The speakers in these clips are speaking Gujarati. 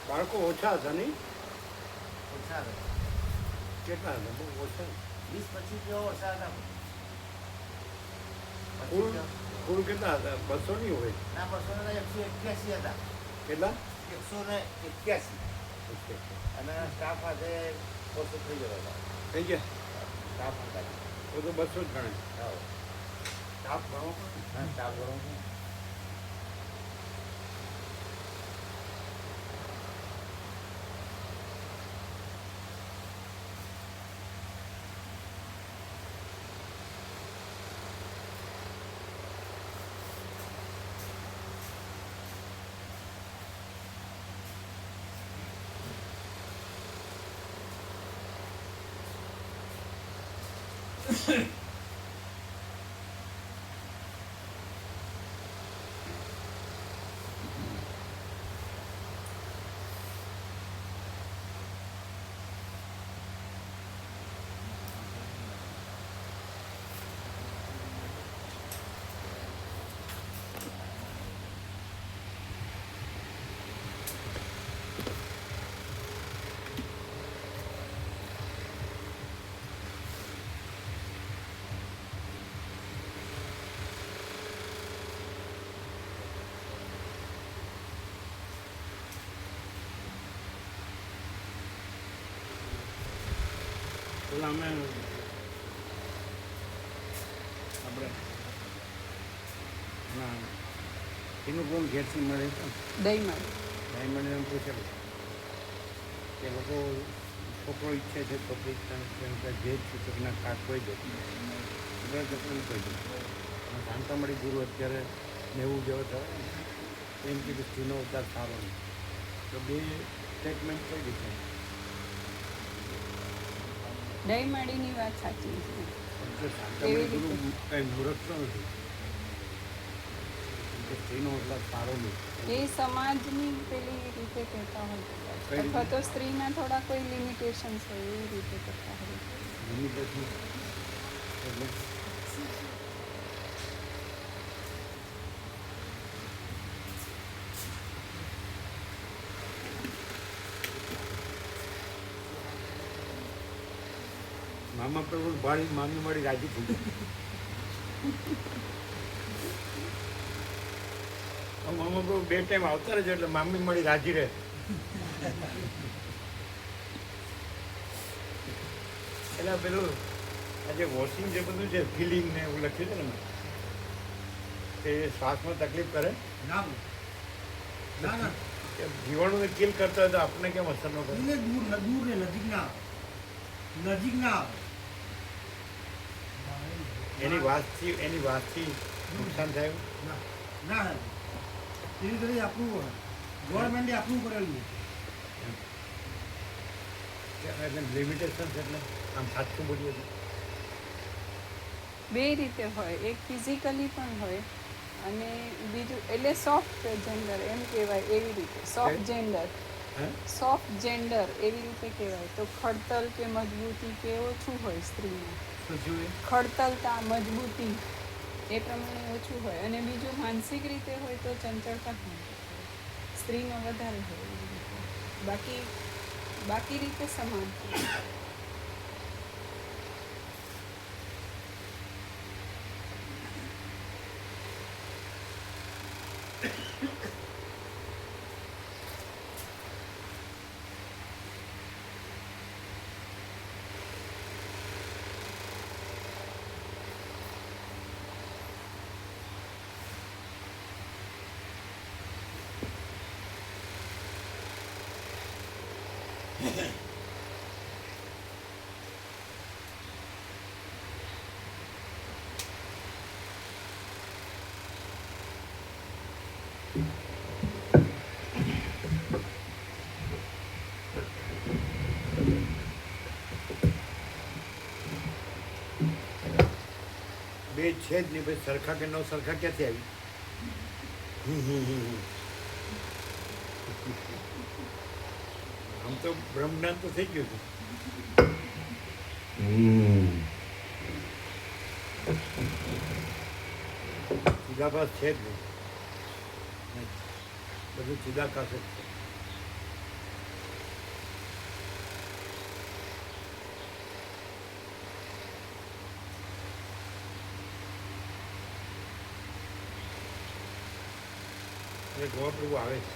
બાળકો ઓછા હતા નહીં? ઓછા હતા. કેટલા હતા? બહુ ઓછા. 20-25 જેવા ઓછા હતા. કુલ કેટલા હતા? 200 નહીં હોય? ના, 181 હતા. કેટલા? 181. અને સ્ટાફ સાથે ઓછો થઈ ગયો હતા. થઈ ગયા? સ્ટાફ હતા તો 200 જ ગણે. સ્ટાફ ઘણો. હા, સ્ટાફ ઘણો. પેલા અમે આપણે એનું કોણ ઘેરથી મળે છે? ડાયમંડ એમ પૂછેલું કે લોકો છોકરો ઈચ્છે છે છોકરી જે છોકરીના કાક કોઈ દે એટલે છોકરી કોઈ દે. શાંતામણી ગુરુ અત્યારે 90 જેવો થયો એમ કીધું સ્ત્રીનો અવતાર સારો નહીં. તો 2 સ્ટેટમેન્ટ કઈ દીધું. દહીંમાડીની વાત સાચી છે. શાંતામણી ગુરુ કંઈ મૂર્ખ તો નથી. સ્ત્રીનો અવતાર સારો નહીં એ સમાજની પેલી રીતે કહેતા હોય અથવા તો સ્ત્રીના થોડા કોઈ લિમિટેશન્સ હોય એવી રીતે કરતા હોય. લિમિટેશન એટલે મામા પ્રભુ ભાડી મામી મારી રાજી થઈ ગઈ. મામા પ્રભુ 2 ટાઈમ આવતા રહે છે એટલે મામી મારી રાજી રહે. એટલે પેલું આજે વોશિંગ જે બધું છે ફિલિંગ ને એવું લખ્યું છે ને એ શ્વાસમાં તકલીફ કરે ના ના જીવાણુને કિલ કરતા હોય તો આપણને કેમ અસર ન કરે? દૂર ને નજીક ના આવે. એની વાતથી નુકસાન થાય? ના એની તરફ આપણું ગવર્મેન્ટે આપણું કરેલું એટલે લિમિટેશન એટલે આમ સાચું બોલીએ તો 2 રીતે હોય. એક ફિઝિકલી પણ હોય અને બીજું એટલે સોફ્ટ જેન્ડર એમ કહેવાય એવી રીતે. સોફ્ટ જેન્ડર એવી રીતે કહેવાય. તો ખડતલ કે મજબૂતી કે ઓછું હોય સ્ત્રીમાં. ખડતલતા મજબૂતી એ પ્રમાણે ઓછું હોય. અને બીજું માનસિક રીતે હોય તો ચંચળતા સ્ત્રીમાં વધારે હોય. બાકી રીતે સમાન. એ છે જ નહીં, ભાઈ સરખા કે ન સરખા ક્યાંથી આવી? આમ તો બ્રહ્મજ્ઞાન તો થઈ ગયું છે. ચિદાભાસ છે જ નહીં, બધું ચિદાકાશ જ છે. એટલે ગોવા પ્રભુ આવે છે.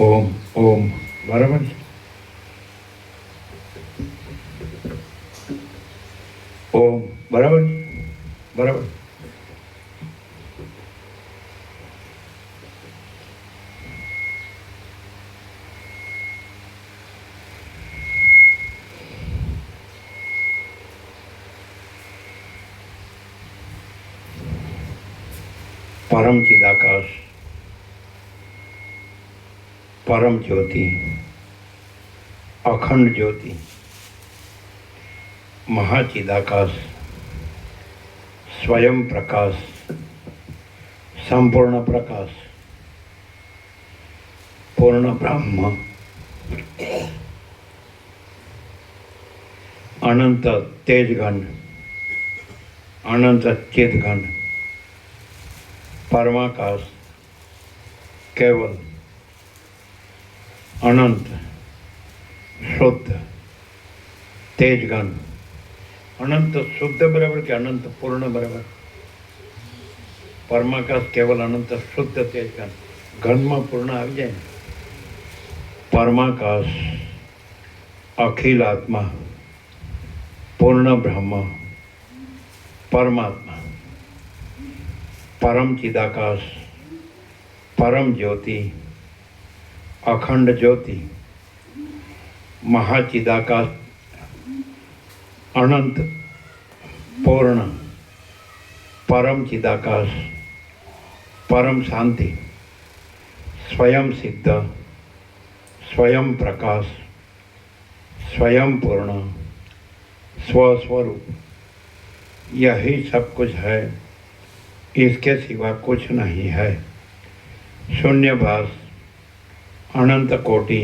ઓમ ઓમ બરાબર છે. ઓમ બરાબર છે. બરાબર. પરમ ચિદાકાશ, परम ज्योति, अखंड ज्योति, महाचिदाकाश, स्वयं प्रकाश, संपूर्ण प्रकाश, पूर्ण ब्रह्म, अनंत तेजघन, अनंत चिदघन, परमाकाश, केवल अनंत शुद्ध तेजगन. अनंत शुद्ध बराबर कि अनंत पूर्ण बराबर? परमाकाश केवल अनंत शुद्ध तेजगन, घन में पूर्ण आ जाए. परमाकाश अखिल आत्मा, पूर्ण ब्रह्म, परमात्मा, परम चिदाकाश, परम ज्योति, अखंड ज्योति, महाचिदाकाश, अनंत पूर्ण, परम चिदाकाश, परम शांति, स्वयं सिद्ध, स्वयं प्रकाश, स्वयं पूर्ण, स्वस्वरूप, यही सब कुछ है, इसके सिवा कुछ नहीं है. शून्यभास, अनंत कोटि,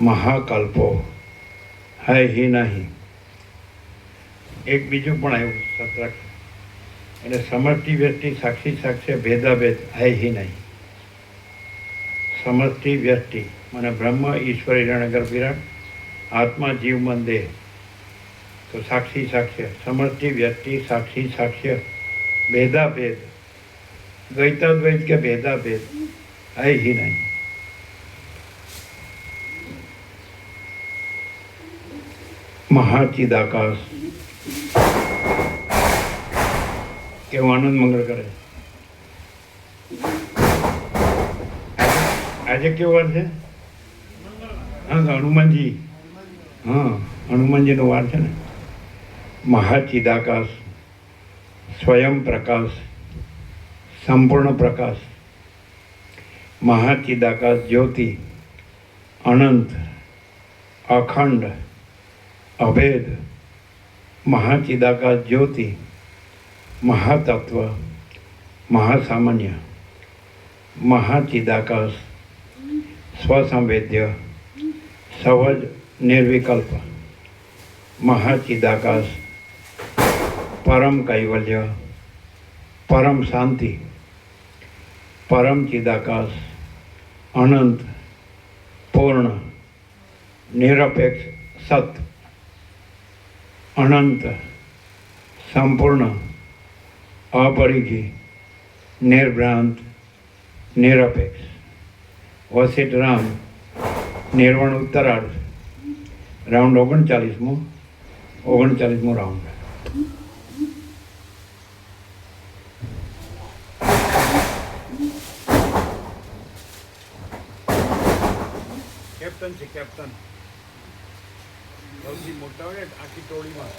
महाकल्पो है ही नहीं. एक बीजू पण आयु सत्रक एने समष्टि व्यष्टि साक्षी साक्ष्य भेदाभेद है ही नहीं. समष्टि व्यष्टि माने ब्रह्म ईश्वर हिरण्यगर्भ विराट आत्मा जीव मन देह, तो साक्षी साक्ष्य, समष्टि व्यष्टि साक्षी साक्ष्य भेदाभेद, द्वैताद्वैत के भेदाभेद है ही नहीं. महाचिदाकाश કેવું આનંદ મંગળ કરે. આજે કેવો વાર છે? હા, હનુમાનજી. હા, હનુમાનજીનો વાર છે ને. महाचिदाकाश, स्वयं प्रकाश, संपूर्ण प्रकाश, महाचिदाकाश ज्योति, अनंत, अखंड, अभेद, महाचिदाकाश ज्योति, महातत्व, महासामान्य, महाचिदाकाश, स्वसंवेद्य, सहज निर्विकल्प, महाचिदाकाश, परम कैवल्य, परम शांति, परम चिदाकाश, अनंत, पूर्ण, निरपेक्ष सत्य, अनंत, संपूर्ण, अपरिघी, निर्भ्रांत, निरपेक्ष, वसिठ राम, निर्वाण उत्तरार्ध, राउंड 39मो राउंड. કેપ્ટન છે, કેપ્ટન. સૌથી મોટા હોય ને આખી ટોળીમાં.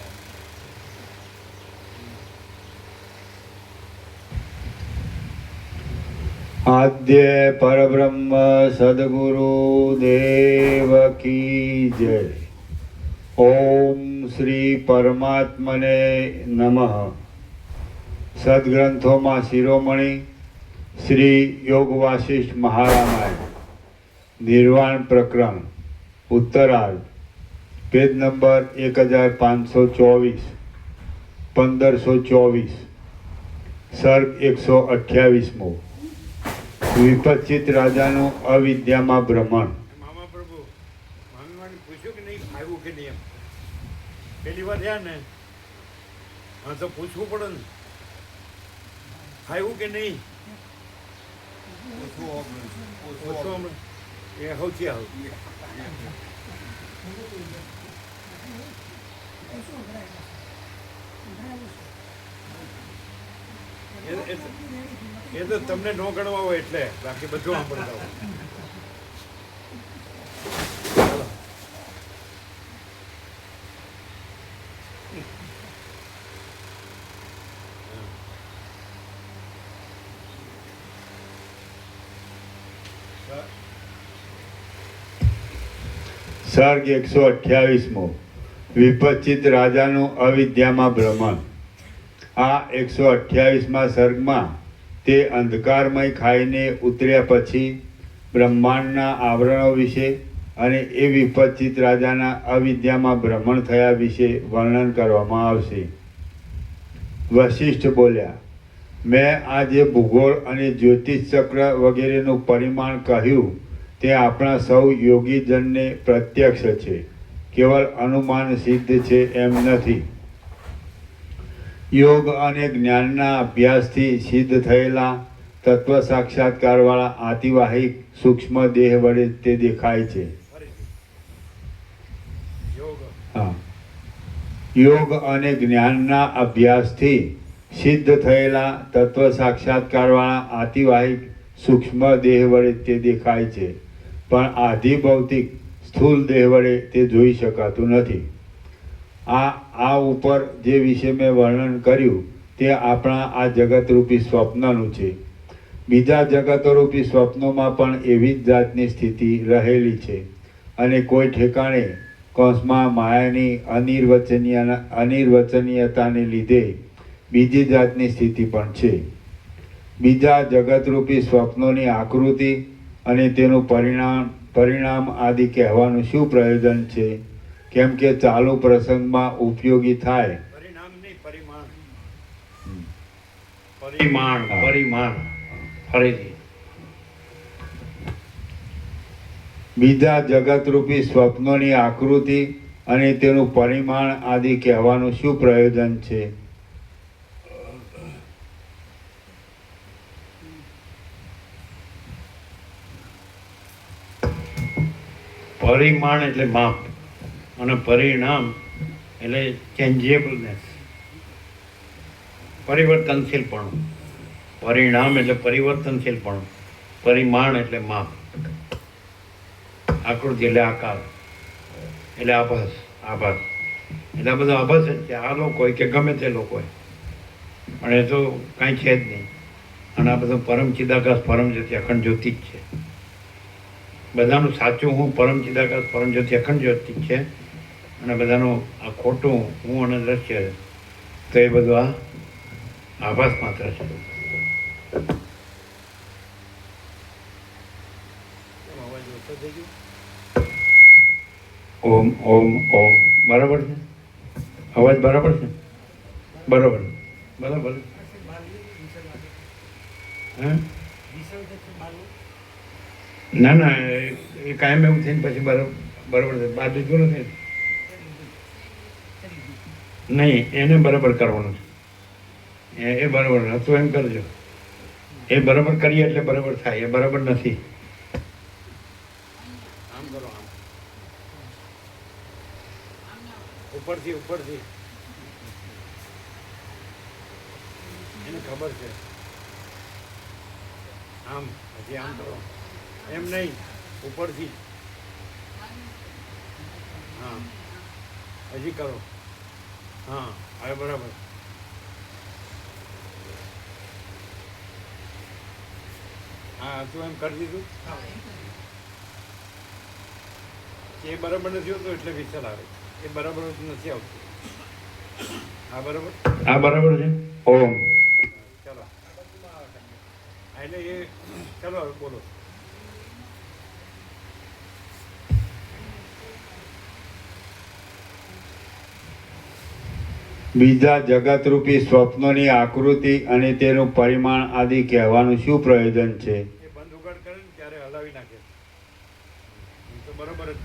આદ્ય પરબ્રહ્મ સદગુરુ દેવ કી જય. ઓમ શ્રી પરમાત્મને નમઃ. સદગ્રંથોમાં શિરોમણી શ્રી યોગ વાસિષ્ઠ મહારામાયણ નિર્વાણ પ્રકરણ ઉત્તરાર્ધ પેજ નંબર 1524 1524 સર્ગ 128મો. વિપચિત રાજાનું અવિદ્યામાં ભ્રમણ. મામા પ્રભુ મામી પૂછ્યું કે નહીં, આવ્યું કે નહીં એમ પેલી વાર થયા ને. હા તો પૂછવું પડે ને, આવ્યું કે નહીં. એ સૌથી આવું એ તો તમને ન ગણવા હોય એટલે, બાકી બધું સાંભળતા હોય. સર્ગ 128મો. વિપચિત રાજાનું અવિદ્યામાં ભ્રમણ. આ 128મા સર્ગમાં તે અંધકારમય ખાઈને ઉતર્યા પછી બ્રહ્માંડના આવરણો વિશે અને એ વિપચિત રાજાના અવિદ્યામાં ભ્રમણ થયા વિશે વર્ણન કરવામાં આવશે. વશિષ્ઠ બોલ્યા, મેં આ જે ભૂગોળ અને જ્યોતિષ ચક્ર વગેરેનું પરિમાણ કહ્યું તે આપણા સૌ યોગીજનને પ્રત્યક્ષ છે, કેવળ અનુમાન સિદ્ધ છે એમ નથી. યોગ અને જ્ઞાનના અભ્યાસથી સિદ્ધ થયેલા તત્વ સાક્ષાત્કારવાળા આતિવાહિક સૂક્ષ્મ દેહ વડે તે દેખાય છે. હા, યોગ અને જ્ઞાનના અભ્યાસથી સિદ્ધ થયેલા તત્વ સાક્ષાત્કારવાળા આતિવાહિક સૂક્ષ્મ દેહ વડે તે દેખાય છે, પણ આધિ ભૌતિક સ્થૂળ દેહ વડે તે જોઈ શકાતું નથી. આ ઉપર જે વિશે મેં વર્ણન કર્યું તે આપણા આ જગતરૂપી સ્વપ્નનું છે. બીજા જગતરૂપી સ્વપ્નોમાં પણ એવી જ જાતની સ્થિતિ રહેલી છે અને કોઈ ઠેકાણે કૌંસમાં માયાની અનિર્વચનીયતાને લીધે બીજી જાતની સ્થિતિ પણ છે. બીજા જગતરૂપી સ્વપ્નોની આકૃતિ અને તેનું પરિણામ આદિ કહેવાનું શું પ્રયોજન છે? કેમ કે ચાલુ પ્રસંગમાં ઉપયોગી થાય. પરિણામ નહીં, પરિમાણ. પરિમાણ ફરીથી. બીજા જગતરૂપી સ્વપ્નોની આકૃતિ અને તેનું પરિમાણ આદિ કહેવાનું શું પ્રયોજન છે? પરિમાણ એટલે માપ અને પરિણામ એટલે ચેન્જેબલનેસ, પરિવર્તનશીલપણું. પરિણામ એટલે પરિવર્તનશીલપણું, પરિમાણ એટલે માપ, આકૃતિ એટલે આકાર એટલે આભાસ. એટલે આ બધો આભાસ જ છે. આ લોકો હોય કે ગમે તે લોકો હોય, પણ એ તો કાંઈ છે જ નહીં. અને આ બધું પરમ ચિદાકાશ પરમ જ્યોતિ અખંડ જ્યોતિ જ છે. બધાનું સાચું હું પરમ ચિદાકાશ પરમ જ્યોતિ અખંડ જ્યોતિ જ છે, અને બધાનું આ ખોટું હું અને દ્રશ્ય તો એ બધું આ આભાસ માત્ર છે. ઓમ ઓમ ઓમ. બરાબર છે? અવાજ બરાબર છે? બરાબર બરાબર. હા, ના ના, એ કાયમ એવું થઈને પછી બરાબર છે. બાજુ જો નથી નહીં, એને બરાબર કરવાનું છે. એ બરાબર હતું એમ કરજો. એ બરાબર કરીએ એટલે બરાબર થાય. એ બરાબર નથી. આમ કરો, આમ ઉપરથી એને ખબર છે. આમ હજી આમ કરો, એમ નહીં, ઉપરથી હા હજી કરો. હા હવે બરાબર. હા તું એમ કરી દીધું. એ બરાબર નથી હોતું એટલે વિચાર આવે. એ બરાબર નથી આવતું. હા બરાબર. હા બરાબર છે. ઓમ. ચલો એટલે એ ચલો હવે બોલો. બીજા જગતરૂપી સ્વપ્નોની આકૃતિ અને તેનું પરિમાણ આદિ કહેવાનું શું પ્રયોજન છે? એ બંધ ઉગાડ કરે ને ત્યારે હલાવી નાખે તો બરોબર જ.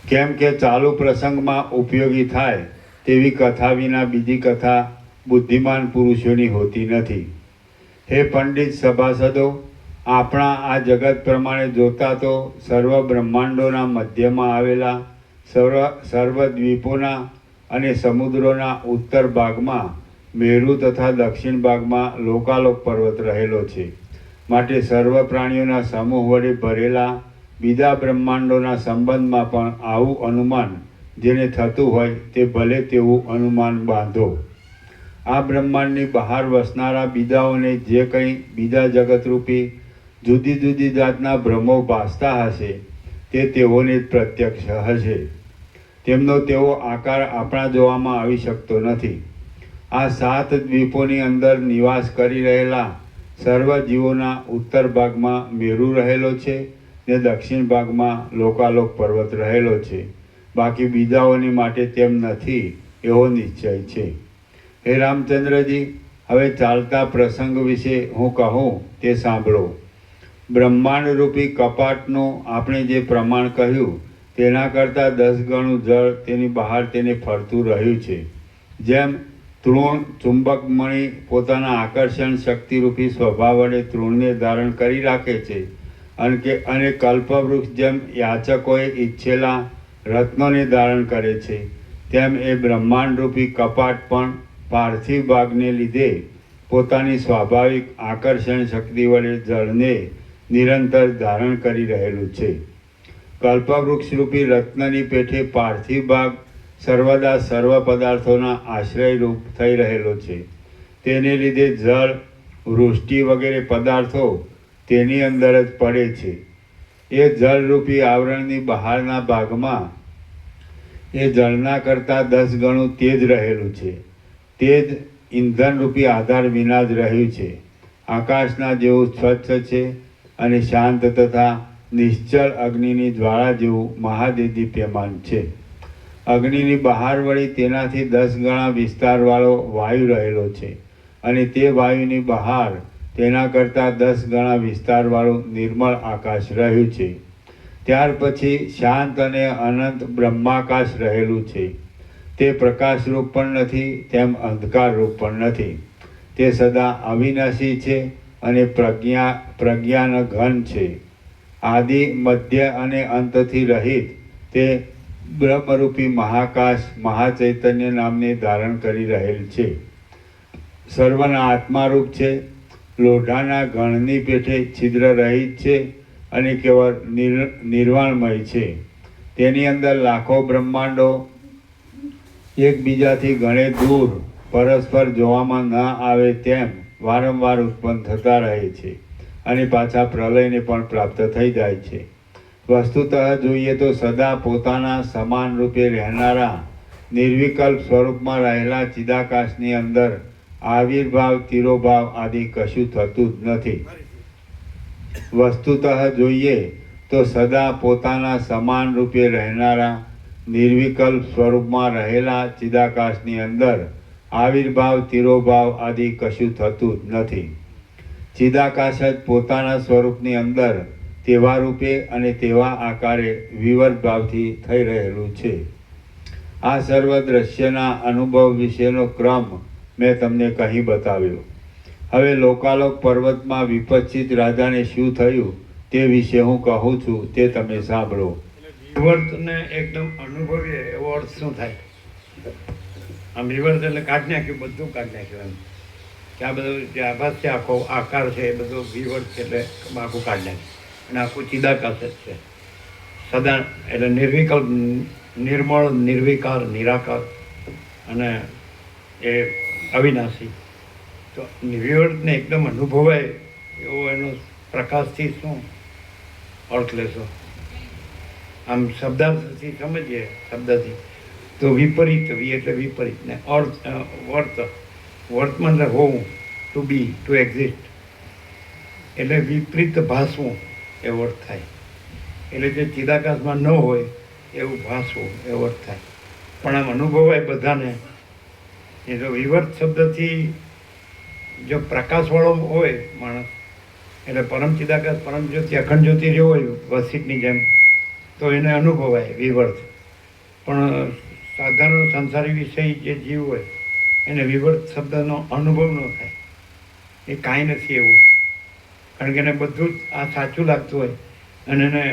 કેમ કે ચાલુ પ્રસંગમાં ઉપયોગી થાય તેવી કથા વિના બીજી કથા બુદ્ધિમાન પુરુષોની હોતી નથી. હે પંડિત સભાસદો, આપણા આ જગત પ્રમાણે જોતા તો સર્વ બ્રહ્માંડોના મધ્યમાં આવેલા સર્વ દ્વીપોના અને સમુદ્રોના ઉત્તર ભાગમાં મેરુ તથા દક્ષિણ ભાગમાં લોકાલોક પર્વત રહેલો છે. માટે સર્વ પ્રાણીઓના સમૂહ વડે ભરેલા બીજા બ્રહ્માંડોના સંબંધમાં પણ આવું અનુમાન જેને થતું હોય તે ભલે તેવું અનુમાન બાંધો. આ બ્રહ્માંડની બહાર વસનારા બીજાઓને જે કંઈ બીજા જગતરૂપી જુદી જુદી જાતના ભ્રમો ભાસતા હશે તે તેઓને જ પ્રત્યક્ષ હશે. તેમનો તેવો આકાર આપણા જોવામાં આવી શકતો નથી. આ 7 દ્વીપોની અંદર નિવાસ કરી રહેલા સર્વ જીવોના ઉત્તર ભાગમાં મેરુ રહેલો છે ને દક્ષિણ ભાગમાં લોકાલોક પર્વત રહેલો છે. બાકી બીજાઓની માટે તેમ નથી એવો નિશ્ચય છે. હે રામચંદ્રજી, હવે ચાલતા પ્રસંગ વિશે હું કહું તે સાંભળો. બ્રહ્માંડ રૂપી કપાટનું આપણે જે પ્રમાણ કહ્યું તેના કરતાં 10 ગણું જળ તેની બહાર તેને ફરતું રહ્યું છે. જેમ તૃણ ચુંબકમણી પોતાના આકર્ષણ શક્તિરૂપી સ્વભાવ વડે તૃણને ધારણ કરી રાખે છે અને કલ્પવૃક્ષ જેમ યાચકોએ ઈચ્છેલા રત્નોને ધારણ કરે છે, તેમ એ બ્રહ્માંડરૂપી કપાટ પણ પાર્થિવ ભાગને લીધે પોતાની સ્વાભાવિક આકર્ષણ શક્તિ વડે જળને નિરંતર ધારણ કરી રહેલું છે. કલ્પવૃક્ષરૂપી રત્નની પેઠે પાર્થિવ ભાગ સર્વદા સર્વ પદાર્થોના આશ્રયરૂપ થઈ રહેલો છે. તેને લીધે જળ, વૃષ્ટિ વગેરે પદાર્થો તેની અંદર જ પડે છે. એ જળરૂપી આવરણની બહારના ભાગમાં એ જળના કરતાં 10 ગણું તેજ રહેલું છે. તે જ ઇંધણરૂપી આધાર વિના જ રહ્યું છે. આકાશના જેવું સ્વચ્છ છે અને શાંત તથા નિશ્ચળ અગ્નિની જ્વાળા જેવું મહાદેદીપ્યમાન છે. અગ્નિની બહાર વળી તેનાથી 10 ગણા વિસ્તારવાળો વાયુ રહેલો છે અને તે વાયુની બહાર તેના કરતાં 10 ગણા વિસ્તારવાળું નિર્મળ આકાશ રહ્યું છે. ત્યાર પછી શાંત અને અનંત બ્રહ્માકાશ રહેલું છે. તે પ્રકાશરૂપ પણ નથી તેમ અંધકારરૂપ પણ નથી. તે સદા અવિનાશી છે અને પ્રજ્ઞાન ઘન છે. આદિ, મધ્ય અને અંતથી રહિત તે બ્રહ્મરૂપી મહાકાશ મહાચૈતન્ય નામને ધારણ કરી રહેલ છે. સર્વના આત્મારૂપ છે. લોઢાના ગણની પેઠે છિદ્ર રહિત છે અને કેવળ નિર્વાણમય છે. તેની અંદર લાખો બ્રહ્માંડો એકબીજાથી ઘણે દૂર પરસ્પર જોવામાં ન આવે તેમ વારંવાર ઉત્પન્ન થતા રહે છે અને પાછા પ્રલયને પણ પ્રાપ્ત થઈ જાય છે. વસ્તુતઃ જોઈએ તો સદા પોતાના સમાન રૂપે રહેનારા નિર્વિકલ્પ સ્વરૂપમાં રહેલા ચિદાકાશની અંદર આવિર્ભાવ, તિરોભાવ આદિ કશું થતું જ નથી. વસ્તુતઃ જોઈએ તો સદા પોતાના સમાન રૂપે રહેનારા નિર્વિકલ્પ સ્વરૂપમાં રહેલા ચિદાકાશની અંદર આવિર્ભાવ, તિરોભાવ આદિ કશું થતું જ નથી. ચિદાકાશ જ પોતાના સ્વરૂપની અંદર તેવા રૂપે અને તેવા આકારે વિવર્ત ભાવથી થઈ રહેલું છે. આ સર્વ દ્રશ્યના અનુભવ વિશેનો ક્રમ મેં તમને કહી બતાવ્યો. હવે લોકાલોક પર્વતમાં વિપચ્છિત રાજાને શું થયું તે વિશે હું કહું છું તે તમે સાંભળો. વિવર્તને એકદમ અનુભવીએ એવો અર્થ શું થાય? આમ વિવર્ત એટલે કાઢી નાખ્યું, બધું કાઢી નાખ્યું એમ કે આ બધું જે આભાસ છે, આખો આકાર છે, એ બધો વિવર્ત છે એટલે આખું કાઢી નાખ્યું અને આખું ચિદાકાશ જ છે. સદા એટલે નિર્વિકલ્પ, નિર્મળ, નિર્વિકાર, નિરાકાર અને એ અવિનાશી. તો વિવર્તને એકદમ અનુભવાય એવો એનો પ્રકાશથી શું અર્થ લેશો? આમ શબ્દાર્થથી સમજીએ, શબ્દથી તો વિપરીત, વી એટલે વિપરીત ને અર્થ, વર્તમાન એટલે હોવું, ટુ બી, ટુ એક્ઝિસ્ટ, એટલે વિપરીત ભાસવું એવો અર્થ થાય. એટલે જે ચિદાકાશમાં ન હોય એવું ભાસવું એવો અર્થ થાય. પણ આમ અનુભવાય બધાને. એ જો વિવર્ત શબ્દથી જો પ્રકાશવાળો હોય માણસ, એટલે પરમ ચિદાકાશ, પરમ જ્યોતિ, અખંડ જ્યોતિ જેવો હોય વસિતની જેમ, તો એને અનુભવાય વિવર્ત. પણ સાધારણ સંસારી વિષય જે જીવ હોય એને વિવર્ત શબ્દનો અનુભવ ન થાય. એ કાંઈ નથી એવું, કારણ કે એને બધું જ આ સાચું લાગતું હોય અને એને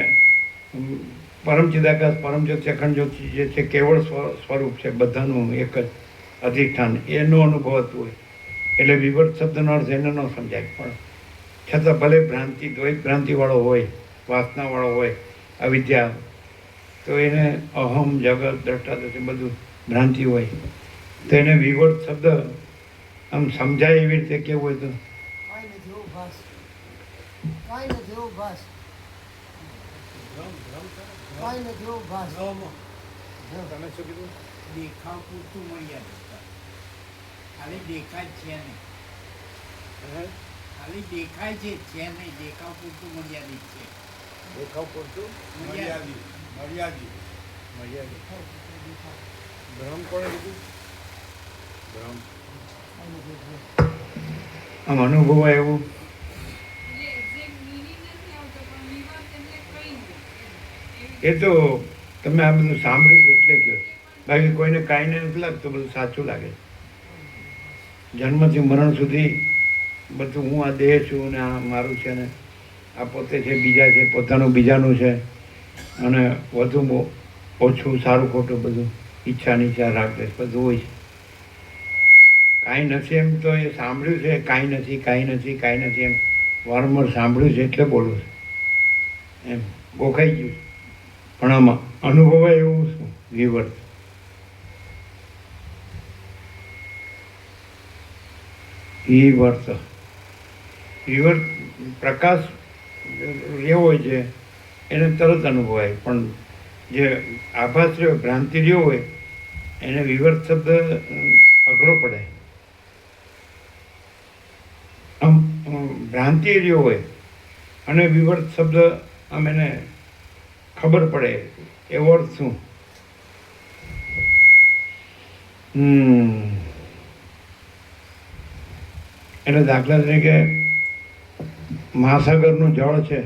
પરમ ચિદાકાશ, પરમ જ્યોતિ, અખંડ જ્યોતિ જે છે કેવળ સ્વરૂપ છે, બધાનું એક જ અધિષ્ઠાન, એનો અનુભવ થતું હોય. એટલે વિવર્ત શબ્દનો અર્થ એને ન સમજાય. પણ છતાં ભલે ભ્રાંતિ, દ્વૈત ભ્રાંતિવાળો હોય, વાસનાવાળો હોય, અવિદ્યા, તો એને અહમ, જગત, દ્રષ્ટાદૃષ્ટિ બધું ભ્રાંતિ હોય, તો એને વિવર્ત શબ્દ આમ સમજાય એવી રીતે કેવું હોય તો તમે શું કીધું? દેખાવ પૂરતું મર્યાદિત, ખાલી દેખાય છે નહીં, ખાલી દેખાય છે નહીં, દેખાવ પૂરતું મર્યાદિત છે. દેખાવ પૂરતું મર્યાદિત. ભ્રમ કોણે કીધું? ભ્રમ આમ અનુભવાય એવું. એ તો તમે આ બધું સાંભળ્યું એટલે કહો, બાકી કોઈને કાંઈ નથી લાગતું, બધું સાચું લાગે. જન્મથી મરણ સુધી બધું હું આ દેહ છું ને આ મારું છે ને આ પોતે છે, બીજા છે, પોતાનું બીજાનું છે, અને વધુ ઓછું, સારું ખોટું બધું, ઈચ્છા નીચા, રાગદેશ બધું હોય છે. કાંઈ નથી એમ તો એ સાંભળ્યું છે, કાંઈ નથી, કાંઈ નથી, કાંઈ નથી એમ વારંવાર સાંભળ્યું છે એટલે બોલું છું, એમ ગોખાઈ ગયું. પણ આમાં અનુભવાય એવું શું? વિવર્ત. વિવર્ત પ્રકાશ એવો હોય છે એને તરત અનુભવાય, પણ જે આભાસ રહ્યો, ભ્રાંતિ રહ્યો હોય એને વિવર્ત શબ્દ અઘરો પડે. આમ ભ્રાંતિ રહ્યો હોય અને વિવર્ત શબ્દ આમ એને ખબર પડે એવો અર્થ શું? એટલે દાખલા તરીકે મહાસાગરનું જળ છે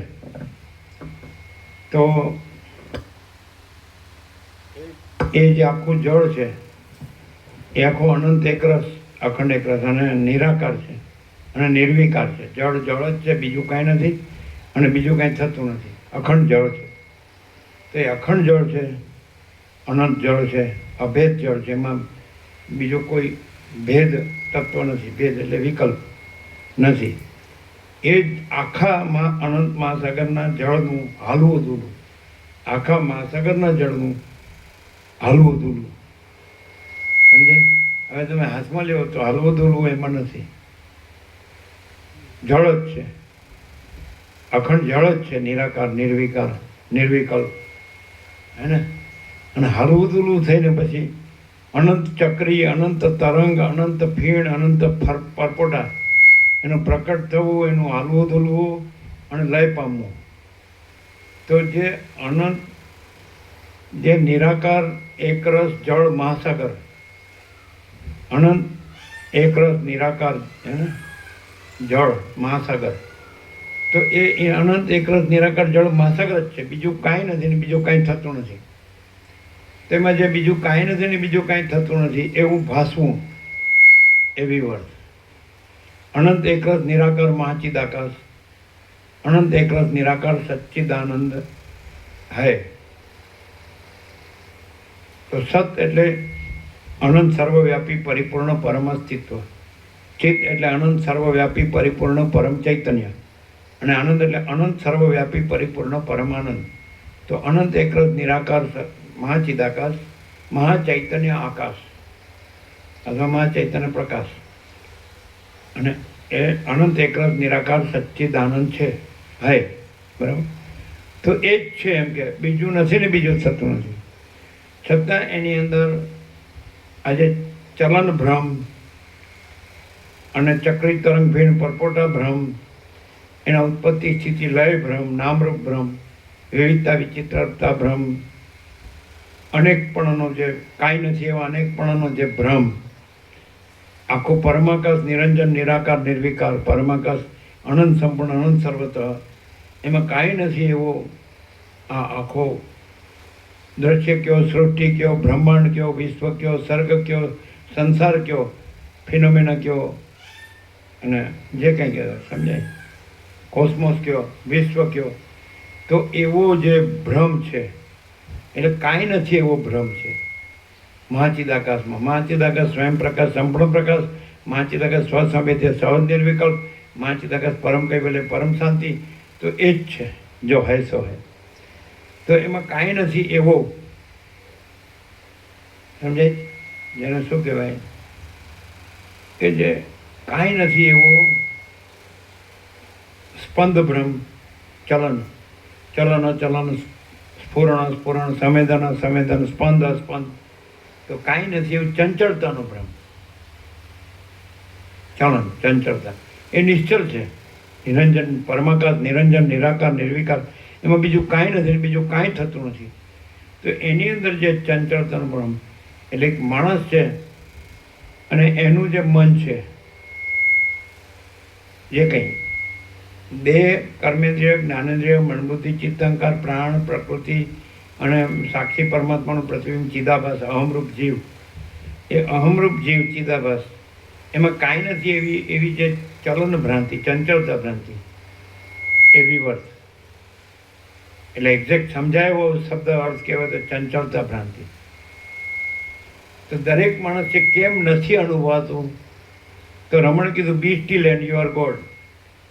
તો એ જે આખું જળ છે એ આખું અનંત એકરસ, અખંડ એકરસ અને નિરાકાર છે અને નિર્વિકાર છે. જળ જળ જ છે, બીજું કાંઈ નથી અને બીજું કાંઈ થતું નથી. અખંડ જળ છે. તો એ અખંડ જળ છે, અનંત જળ છે, અભેદ જળ છે. એમાં બીજો કોઈ ભેદ તત્વ નથી. ભેદ એટલે વિકલ્પ નથી. એ જ આખા અનંત મહાસાગરના જળનું હાલવું ધૂલું, આખા મહાસાગરના જળનું હાલવું ધૂલું, સમજે? હવે તમે હાથમાં લેવો તો હાલવું ધૂલવું એમાં નથી, જળ જ છે, અખંડ જળ જ છે, નિરાકાર, નિર્વિકાર, નિર્વિકલ્પ, હે ને? અને હાલવું ધૂલવું થઈને પછી અનંત ચક્રી, અનંત તરંગ, અનંત ફીણ, અનંત પરપોટા, એનું પ્રકટ થવું, એનું હાલવું ધૂલવું અને લય પામવું. તો જે અનંત, જે નિરાકાર એકરસ જળ મહાસાગર, અનંત એકરસ નિરાકાર, હે ને, જળ મહાસાગર, તો એ અનંત એકરસ નિરાકાર જળ મહાસાગર જ છે. બીજું કાંઈ નથી ને બીજું કાંઈ થતું નથી. તેમાં જે બીજું કાંઈ નથી ને બીજું કાંઈ થતું નથી એવું ભાસવું એ વિવર્ત. અનંત એકરસ નિરાકાર મહાચિદાકાશ, અનંત એકરસ નિરાકાર સચ્ચિદાનંદ હૈ. તો સત એટલે અનંત સર્વવ્યાપી પરિપૂર્ણ પરમ અસ્તિત્વ, ચિત્ત એટલે અનંત સર્વવ્યાપી પરિપૂર્ણ પરમ ચૈતન્ય, અને આનંદ એટલે અનંત સર્વવ્યાપી પરિપૂર્ણ પરમાનંદ. તો તો અનંત એકરસ નિરાકાર મહાચિદાકાશ, મહાચૈતન્ય આકાશ અથવા મહાચૈતન્ય પ્રકાશ, અને એ અનંત એકરસ નિરાકાર સચ્ચિદાનંદ છે, હે, બરાબર. તો એ જ છે એમ કે બીજું નથી ને બીજું થતું નથી. છતાં એની અંદર આજે ચલન ભ્રમ અને ચક્રી તરંગ ભીણ પરપોટા ભ્રમ, એના ઉત્પત્તિ સ્થિતિ લય ભ્રમ, નામરૂપ ભ્રમ, વિવિધતા વિચિત્રતા ભ્રમ, અનેકપણનો જે કાંઈ નથી એવા અનેકપણનો જે ભ્રમ, આખો પરમાકાશ નિરંજન નિરાકાર નિર્વિકાર પરમાકાશ અનંત સંપૂર્ણ અનંત સર્વત્ર, એમાં કાંઈ નથી એવો આ આખો દ્રશ્ય કયો, સૃષ્ટિ કયો, બ્રહ્માંડ કયો, વિશ્વ કયો, સર્ગ કયો, સંસાર કયો, ફિનોમેના કયો, અને જે કંઈ કહેવાય સમજાય, કોસ્મોસ કયો, વિશ્વ કયો, તો એવો જે ભ્રમ છે એટલે કાંઈ નથી એવો ભ્રમ છે મહાચિદાકાશમાં. મહાચિદાકાશ સ્વયં પ્રકાશ, સંપૂર્ણ પ્રકાશ, મહાચિદાકાશ સ્વસંવેદ્ય સહજ નિર્વિકલ્પ, મહાચિદાકાશ પરમ કૈવલ્ય પરમ શાંતિ, તો એ જ છે જો હૈ સો હૈ. તો એમાં કાંઈ નથી એવો, સમજાય, જેને શું કહેવાય કે જે કાંઈ નથી એવો સ્પંદ ભ્રમ, ચલન ચલન અચલન, સ્ફુરણ સ્ફુરણ, સંવેદન સંવેદન, સ્પંદ અસ્પંદ, તો કાંઈ નથી એવું ચંચળતાનો ભ્રમ. ચલન ચંચળતા એ નિશ્ચળ છે, નિરંજન પરમાકાશ નિરંજન નિરાકાર નિર્વિકાર, એમાં બીજું કાંઈ નથી, બીજું કાંઈ થતું નથી. તો એની અંદર જે ચંચળતાનો ભ્રમ, એટલે એક માણસ છે અને એનું જે મન છે, જે કંઈ દેહ, કર્મેન્દ્રિય, જ્ઞાનેન્દ્રિય, મનબુદ્ધિ, ચિત્તંકાર, પ્રાણ, પ્રકૃતિ અને સાક્ષી પરમાત્માનું પ્રતિબિંબ ચિદાભાસ, અહમરૂપ જીવ, એ અહમરૂપ જીવ ચિદાભાસ, એમાં કાંઈ નથી એવી જે ચલન ભ્રાંતિ, ચંચળતા ભ્રાંતિ, એ વિવર્ત, એટલે એક્ઝેક્ટ સમજાય એવો શબ્દ અર્થ કહેવાય તો ચંચળતા ભ્રાંતિ. તો દરેક માણસ કેમ નથી અનુભવાતું, તો રમણ કીધું be still and you are God,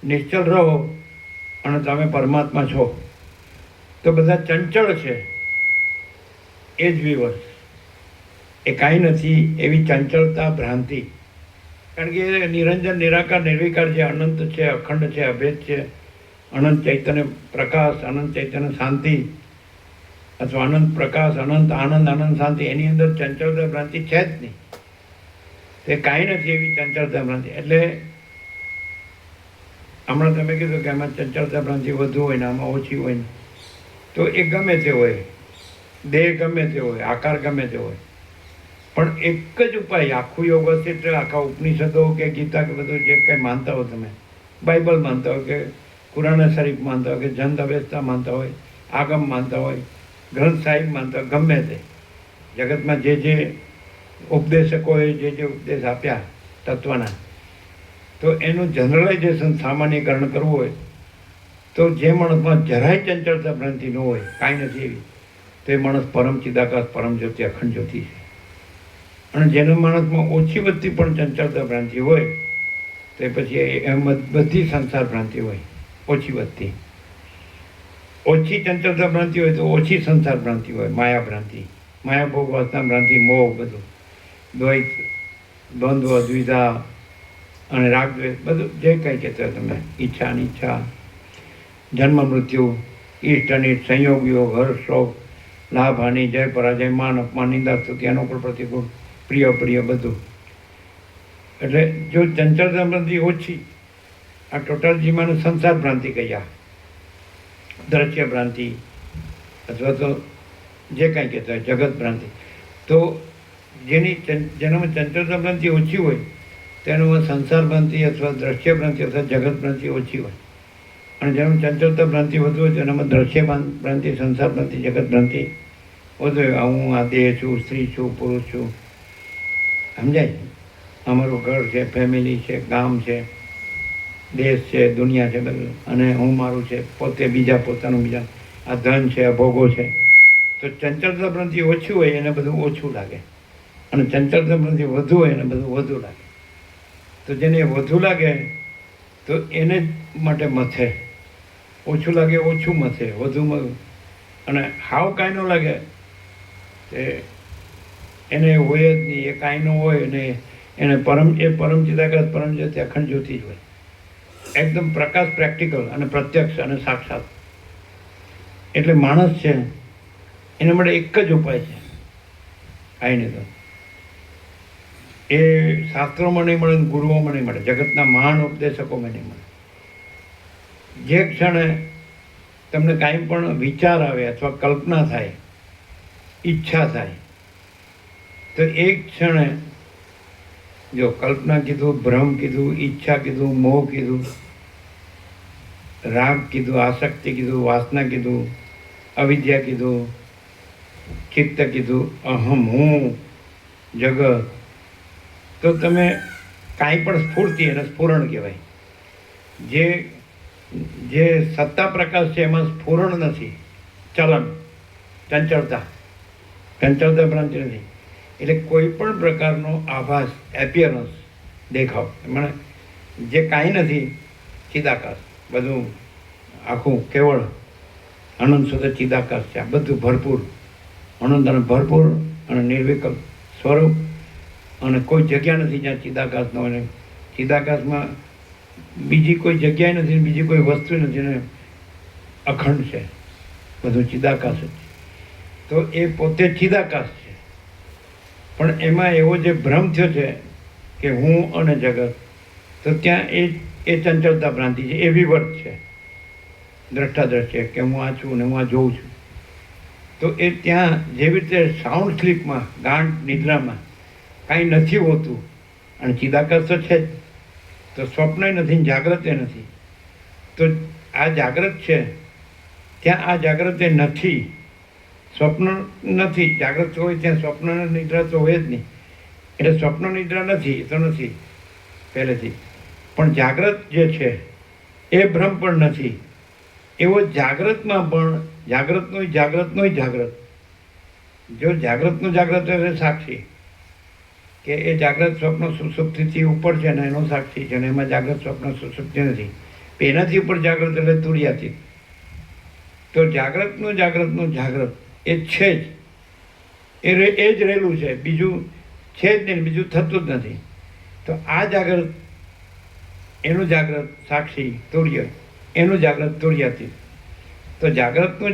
નિશ્ચલ રહો અને તમે પરમાત્મા છો. તો બધા ચંચળ છે એ જ વિવર્સ, એ કાંઈ નથી એવી ચંચળતા ભ્રાંતિ. કારણ કે એ નિરંજન નિરાકાર નિર્વિકાર જે અનંત છે, અખંડ છે, અભેદ છે, અનંત ચૈતન્ય પ્રકાશ, અનંત ચૈતન્ય શાંતિ, અથવા અનંત પ્રકાશ, અનંત આનંદ, અનંત શાંતિ, એની અંદર ચંચળતા ભ્રાંતિ છે જ નહીં. તે કાંઈ નથી એવી ચંચળતા ભ્રાંતિ. એટલે હમણાં તમે કીધું કે આમાં ચંચળતા ભ્રાંતિ વધુ હોય ને આમાં ઓછી હોય ને, તો એ ગમે તે હોય, દેહ ગમે તે હોય, આકાર ગમે તે હોય, પણ એક જ ઉપાય, આખું યોગ એટલે આખા ઉપનિષદો કે ગીતા કે બધું જે કંઈ માનતા હો, તમે બાઇબલ માનતા હોય કે કુરાન શરીફ માનતા હોય કે જંત અવેસ્તા માનતા હોય, આગમ માનતા હોય, ગ્રંથ સાહિબ માનતા હોય, ગમે તે જગતમાં જે ઉપદેશકોએ જે ઉપદેશ આપ્યા તત્વના, તો એનું જનરલાઇઝેશન સામાન્યકરણ કરવું હોય તો જે માણસમાં જરાય ચંચળતા ભ્રાંતિ ન હોય, કાંઈ નથી એવી, તો એ માણસ પરમ ચિદાકાશ પરમ જ્યોતિ અખંડ જ્યોતિ છે. અને જેના માણસમાં ઓછી વધતી પણ ચંચળતા ભ્રાંતિ હોય તો પછી એમ બધી સંસાર ભ્રાંતિ હોય, ઓછી વધતી. ઓછી ચંચળતા ભ્રાંતિ હોય તો ઓછી સંસાર ભ્રાંતિ હોય, માયા ભ્રાંતિ, માયા ભોગ વાસના ભ્રાંતિ, મોહ, બધું દ્વૈત, દ્વંદ્વ, દ્વિધા અને રાગ દ્વેષ, બધું જે કંઈ કહેતા હોય તમે, ઈચ્છા અનિચ્છા, જન્મ મૃત્યુ, ઈષ્ટ અનિષ્ટ, સંયોગ યોગ, હર્ષ શોક, લાભ હાનિ, જય પરાજય, માન અપમાન, નિંદા સ્તુતિ, અનુકૂળ પ્રતિકૂળ, પ્રિય પ્રિય, બધું. એટલે જો ચંચળતા ભ્રાંતિ ઓછી, આ ટોટલ જીવન સંસાર ભ્રાંતિ કહ્યા, દ્રશ્ય ભ્રાંતિ અથવા તો જે કાંઈ કહેતા હોય જગત ભ્રાંતિ. તો જેનામાં ચંચળતા ભ્રાંતિ ઓછી હોય તેનામાં સંસાર ભ્રાંતિ અથવા દ્રશ્ય ભ્રાંતિ અથવા જગત ભ્રાંતિ ઓછી હોય, અને જેનામાં ચંચળતા ભ્રાંતિ વધુ હોય તેનામાં દ્રશ્ય ભ્રાંતિ, સંસાર ભ્રાંતિ, જગત ભ્રાંતિ વધુ હોય. હું આ દેહ છું, સ્ત્રી છું, પુરુષ છું, સમજાય, અમારું ઘર છે, ફેમિલી છે, ગામ છે, દેશ છે, દુનિયા છે, બધું, અને હું મારું છે, પોતે બીજા, પોતાનું બીજા, આ ધન છે, આ ભોગો છે. તો ચંચળતા ભ્રાંતિ ઓછી હોય એને બધું ઓછું લાગે, અને ચંચળતા ભ્રાંતિ વધુ હોય એને બધું વધુ લાગે. તો જેને વધુ લાગે તો એને માટે મથે, ઓછું લાગે ઓછું મથે, વધુમાં અને હાવ કાંઈ ન લાગે તે એને હોય જ નહીં, એ કાંઈ ન હોય ને એને પરમ ચિદાકાશ પરમ જ્યોતિ અખંડ જ્યોતિ જ હોય, એકદમ પ્રકાશ, પ્રેક્ટિકલ અને પ્રત્યક્ષ અને સાક્ષાત. એટલે માણસ છે એના માટે એક જ ઉપાય છે, આઈને તો એ શાસ્ત્રોમાં નહીં મળે, ગુરુઓમાં નહીં મળે, જગતના મહાન ઉપદેશકોમાં નહીં મળે. જે ક્ષણે તમને કાંઈ પણ વિચાર આવે અથવા કલ્પના થાય, ઈચ્છા થાય, તો એ ક્ષણે જો કલ્પના કીધું, ભ્રમ કીધું, ઈચ્છા કીધું, મોહ કીધું, રાગ કીધું, આસક્તિ કીધું, વાસના કીધું, અવિદ્યા કીધું, ચિત્ત કીધું, અહમ હું જગત, તો તમે કાંઈ પણ સ્ફૂર્તિ એને સ્ફુરણ કહેવાય. જે સત્તા પ્રકાશ છે એમાં સ્ફુરણ નથી, ચલન, ચંચળતા ભ્રાંતિ નથી. એટલે કોઈ પણ પ્રકારનો આભાસ, એપિયરન્સ, દેખાવ, એમાં જે કાંઈ નથી, ચિદાકાશ, બધું આખું કેવળ અનંત સુધી ચિદાકાશ છે. આ બધું ભરપૂર, અનંત અને ભરપૂર અને નિર્વિકલ્પ સ્વરૂપ, અને કોઈ જગ્યા નથી જ્યાં ચિદાકાશ ન હોય. ચિદાકાશમાં બીજી કોઈ જગ્યાએ નથી, બીજી કોઈ વસ્તુ નથી ને અખંડ છે, બધું ચિદાકાશ જ. તો એ પોતે ચિદાકાશ છે, પણ એમાં એવો જે ભ્રમ થયો છે કે હું અને જગત, તો ત્યાં એ ચંચળતા ભ્રાંતિ છે, એ વિવર્ત છે, દ્રષ્ટાદ્રષ્ટિ કે હું આ છું ને હું આ જોઉં છું. તો એ ત્યાં જેવી રીતે સાઉન્ડ સ્લીપમાં, ગાઢ નિદ્રામાં કાંઈ નથી હોતું અને ચિદાકાશ તો છે જ, તો સ્વપ્નય નથી, જાગ્રતે નથી. તો આ જાગ્રત છે, ત્યાં આ જાગ્રતે નથી, સ્વપ્ન નથી. જાગ્રત હોય ત્યાં સ્વપ્ન નિદ્રા તો હોય જ નહીં. એટલે સ્વપ્ન નિદ્રા નથી તો નથી પહેલેથી, પણ જાગ્રત જે છે એ ભ્રમ પણ નથી. એવો જાગ્રતમાં પણ જાગ્રતનું જાગ્રત, જો જાગ્રતનું જાગ્રત એટલે સાક્ષી, કે એ જાગ્રત સ્વપ્ન સુષુપ્તિથી ઉપર છે ને એનો સાક્ષી છે, ને એમાં જાગ્રત સ્વપ્ન સુષુપ્તિ નથી. એનાથી ઉપર જાગ્રત એટલે તુર્યાતીત. તો જાગ્રતનું જાગ્રત એ છે જ, એ જ રહેલું છે, બીજું છે જ નહીં, બીજું થતું જ નથી. તો આ જાગ્રત, એનું જાગ્રત સાક્ષી તુર્ય, એનું જાગ્રત તુર્યાતીત. તો જાગ્રતનું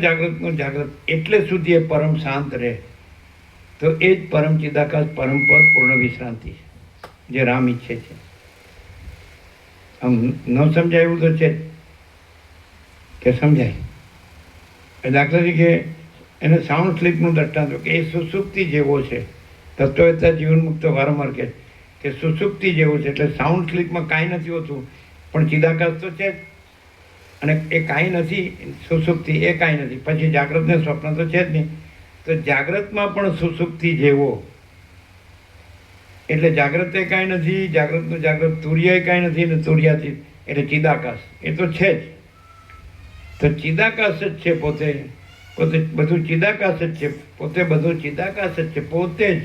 જાગ્રત એટલે સુધી એ પરમ શાંત રહે, તો એ જ પરમ ચિદાકાશ, પરમ પદ, પૂર્ણ વિશ્રાંતિ જે રામ ઈચ્છે છે. આમ ન સમજાય એવું તો છે કે સમજાય. દાખલા તરીકે એને સાઉન્ડ સ્લીપનું દ્રષ્ટાંત કે એ સુસુપ્તિ જેવો છે. તત્વવેત્તા જીવનમુક્ત વારંવાર કે સુસુપ્તિ જેવો છે, એટલે સાઉન્ડ સ્લીપમાં કાંઈ નથી હોતું, પણ ચિદાકાશ તો છે જ. અને એ કાંઈ નથી, સુસુપ્તિ એ કાંઈ નથી, પછી જાગ્રત ને સ્વપ્ન તો છે જ નહીં. તો જાગ્રતમાં પણ સુસુપ્તિ જેવો, એટલે જાગ્રતે કાંઈ નથી, જાગ્રતનું જાગ્રત, તુર્ય કાંઈ નથી, ને તુર્યાતીત એટલે ચિદાકાશ એ તો છે જ. તો ચિદાકાશ જ છે, પોતે બધું ચિદાકાશ જ છે, પોતે બધું ચિદાકાશ જ છે, પોતે જ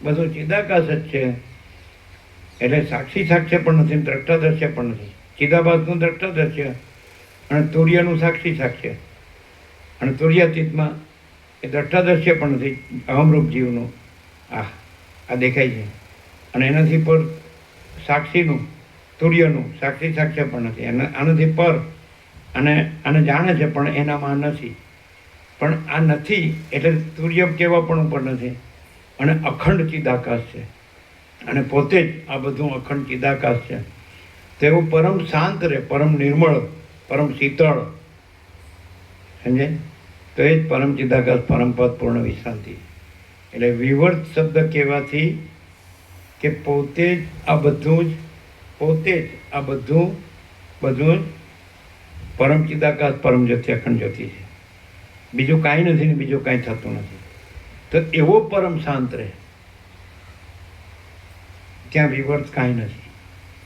બધું ચિદાકાશ જ છે. એટલે સાક્ષી સાક્ષ્ય પણ નથી, દ્રષ્ટાદ્રશ્ય પણ નથી. ચિદાભાસનું દ્રષ્ટાદ્રશ્ય અને તુર્યનું સાક્ષી સાક્ષ્ય, અને તુર્યાતીતમાં એ દ્રષ્ટાદ્રશ્ય પણ નથી, અહમરૂપ જીવનું આ દેખાય છે. અને એનાથી પર સાક્ષીનું, તુર્યનું સાક્ષી સાક્ષ્ય પણ નથી, આનાથી પર, અને આને જાણે છે પણ એનામાં નથી. પણ આ નથી એટલે તુર્ય કેવા પણ ઉપર નથી, અને અખંડ ચિદાકાશ છે, અને પોતે જ આ બધું અખંડ ચિદાકાશ છે. તેઓ પરમ શાંત રહે, પરમ નિર્મળ, પરમ શીતળ, સમજે? તો એ જ પરમ ચિદાકાશ, પરમ પદ, પૂર્ણ વિશ્રાંતિ. એટલે વિવર્ત શબ્દ કહેવાથી કે પોતે જ આ બધું જ પરમ ચિદાકાશ, પરમ જ્યોતિ, અખંડ જ્યોતિ છે. બીજું કાંઈ નથી ને બીજું કાંઈ થતું નથી. તો એવો પરમ શાંત રહે, ત્યાં વિવર્ત કાંઈ નથી,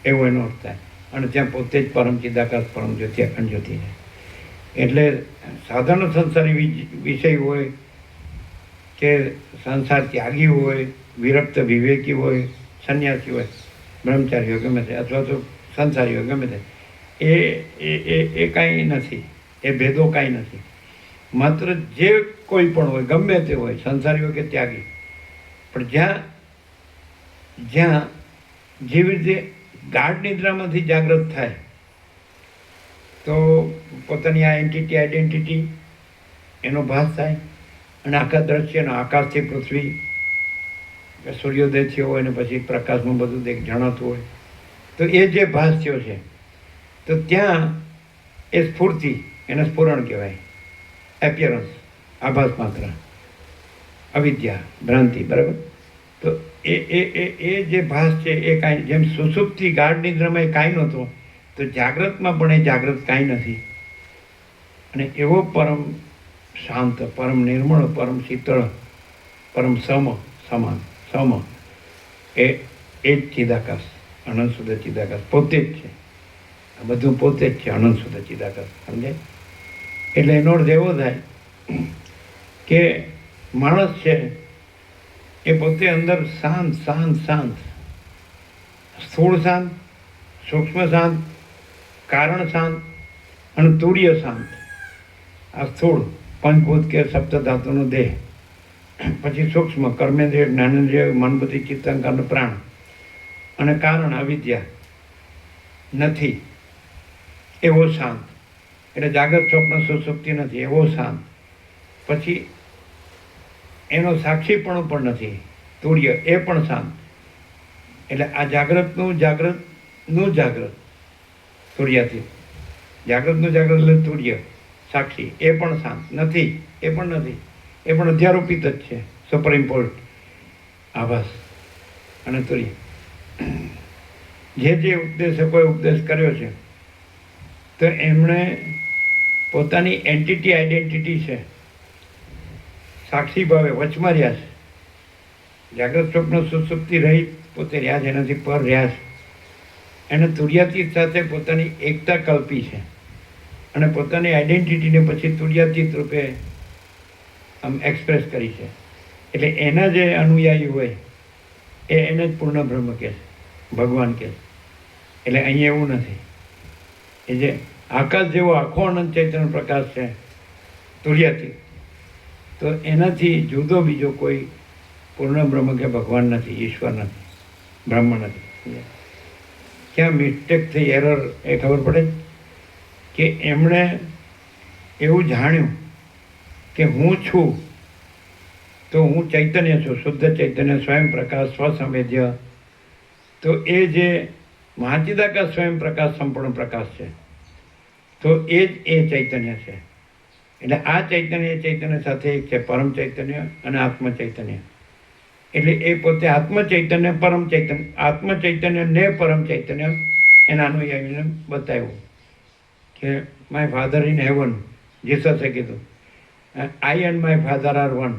એવો એનો અર્થ થાય. અને ત્યાં પોતે જ પરમ ચિદાકાશ, પરમ જ્યોતિ, અખંડ જ્યોતિ છે. એટલે સાધારણ સંસારી વિષય હોય કે સંસાર ત્યાગી હોય, વિરક્ત વિવેકી હોય, સંન્યાસી હોય, બ્રહ્મચારી હોય, ગમે તે, અથવા તો સંસારી હોય, ગમે તે, એ કાંઈ નથી, એ ભેદો કાંઈ નથી. માત્ર જે કોઈ પણ હોય, ગમે તે હોય, સંસારી હોય કે ત્યાગી, પણ જ્યાં જ્યાં જેવી રીતે ગાઢ નિદ્રામાંથી જાગૃત થાય તો પોતાની આ એન્ટિટી આઈડેન્ટિટી એનો ભાસ થાય અને આખા દ્રશ્યનો આકાશથી પૃથ્વી સૂર્યોદય થયો હોય ને પછી પ્રકાશમાં બધું જણાતું હોય તો એ જે ભાસ થયો છે તો ત્યાં એ સ્ફૂર્તિ એને સ્ફુરણ કહેવાય. એપિયરન્સ, આભાસ માત્ર, અવિદ્યા, ભ્રાંતિ, બરાબર. તો એ જે ભાસ છે એ કાંઈ, જેમ સુષુપ્તિ ગાઢ નિદ્રામાં એ કાંઈ નહોતો તો જાગ્રતમાં પણ એ જાગ્રત કાંઈ નથી. અને એવો પરમ શાંત, પરમ નિર્મળ, પરમ શીતળ, પરમ સમાન એ જ ચિદાકાશ, અનંત શુદ્ધ ચિદાકાશ પોતે જ છે. આ બધું પોતે જ છે, અનંત શુદ્ધ ચિદાકાશ. સમજે? એટલે એનો અર્થ એવો થાય કે માણસ છે એ પોતે અંદર શાંત શાંત શાંત, સ્થૂળ શાંત, સૂક્ષ્મ શાંત, કારણ શાંત અને તુર્ય શાંત. આ સ્થૂળ પંચભૂત કે સપ્તધાતુનો દેહ, પછી સૂક્ષ્મ કર્મેન્દ્રિય, જ્ઞાનેન્દ્રિય, મન, બુદ્ધિ, ચિત્ત, અહંકાર, પ્રાણ, અને કારણ અવિદ્યા નથી એવો શાંત. એટલે જાગૃત સ્વપ્ન સુષુપ્તિ નથી એવો શાંત. પછી એનો સાક્ષીપણું પણ નથી, તુર્ય, એ પણ શાંત. એટલે આ જાગ્રતનું જાગ્રત તુર્યાથી, જાગ્રતનું જાગ્રત એટલે તુર્ય, સાક્ષી, એ પણ શાંત નથી, એ પણ નથી, એ પણ અધ્યારોપિત જ છે, સુપર ઇમ્પોઝ આભાસ અને તુર્ય. જે ઉપદેશકોએ ઉપદેશ કર્યો છે તો એમણે પોતાની એન્ટિટી આઈડેન્ટિટી છે સાક્ષી ભાવે વચમાં રહ્યા છે. જાગ્રત સ્વપ્ન સુષુપ્તિ રહિત પોતે રહ્યા છે, એનાથી પર રહ્યા છે. એને તુર્યાતીત સાથે પોતાની એકતા કલ્પી છે અને પોતાની આઈડેન્ટિટીને પછી તુર્યાતીત રૂપે આમ એક્સપ્રેસ કરી છે. એટલે એના જે અનુયાયી હોય એને જ પૂર્ણ બ્રહ્મ કહે છે, ભગવાન કહે છે. એટલે અહીંયા એવું નથી. એ જે આકાશ જેવો આખો અનંત ચૈતન્ય પ્રકાશ છે તુર્યાતીત, તો એનાથી જુદો બીજો કોઈ પૂર્ણ બ્રહ્મ કે ભગવાન નથી, ઈશ્વર નથી, બ્રહ્મ નથી. ક્યાં મિસ્ટેક થઈ, એરર, એ ખબર પડે કે એમણે એવું જાણ્યું કે હું છું તો હું ચૈતન્ય છું, શુદ્ધ ચૈતન્ય, સ્વયં પ્રકાશ, સ્વસંવેદ્ય. તો એ જે મહાચિદાકાશ સ્વયં પ્રકાશ, સંપૂર્ણ પ્રકાશ છે, તો એ જ એ ચૈતન્ય છે. એટલે આ ચૈતન્ય સાથે એક છે પરમ ચૈતન્ય અને આત્મ ચૈતન્ય. એટલે એ પોતે આત્મ ચૈતન્ય, પરમ ચૈતન્ય, આત્મ ચૈતન્ય ને પરમ ચૈતન્ય એના અનુયાયીને બતાવ્યું કે માય ફાધર ઇન હેવન, જીસસે કીધું, I and my father are one.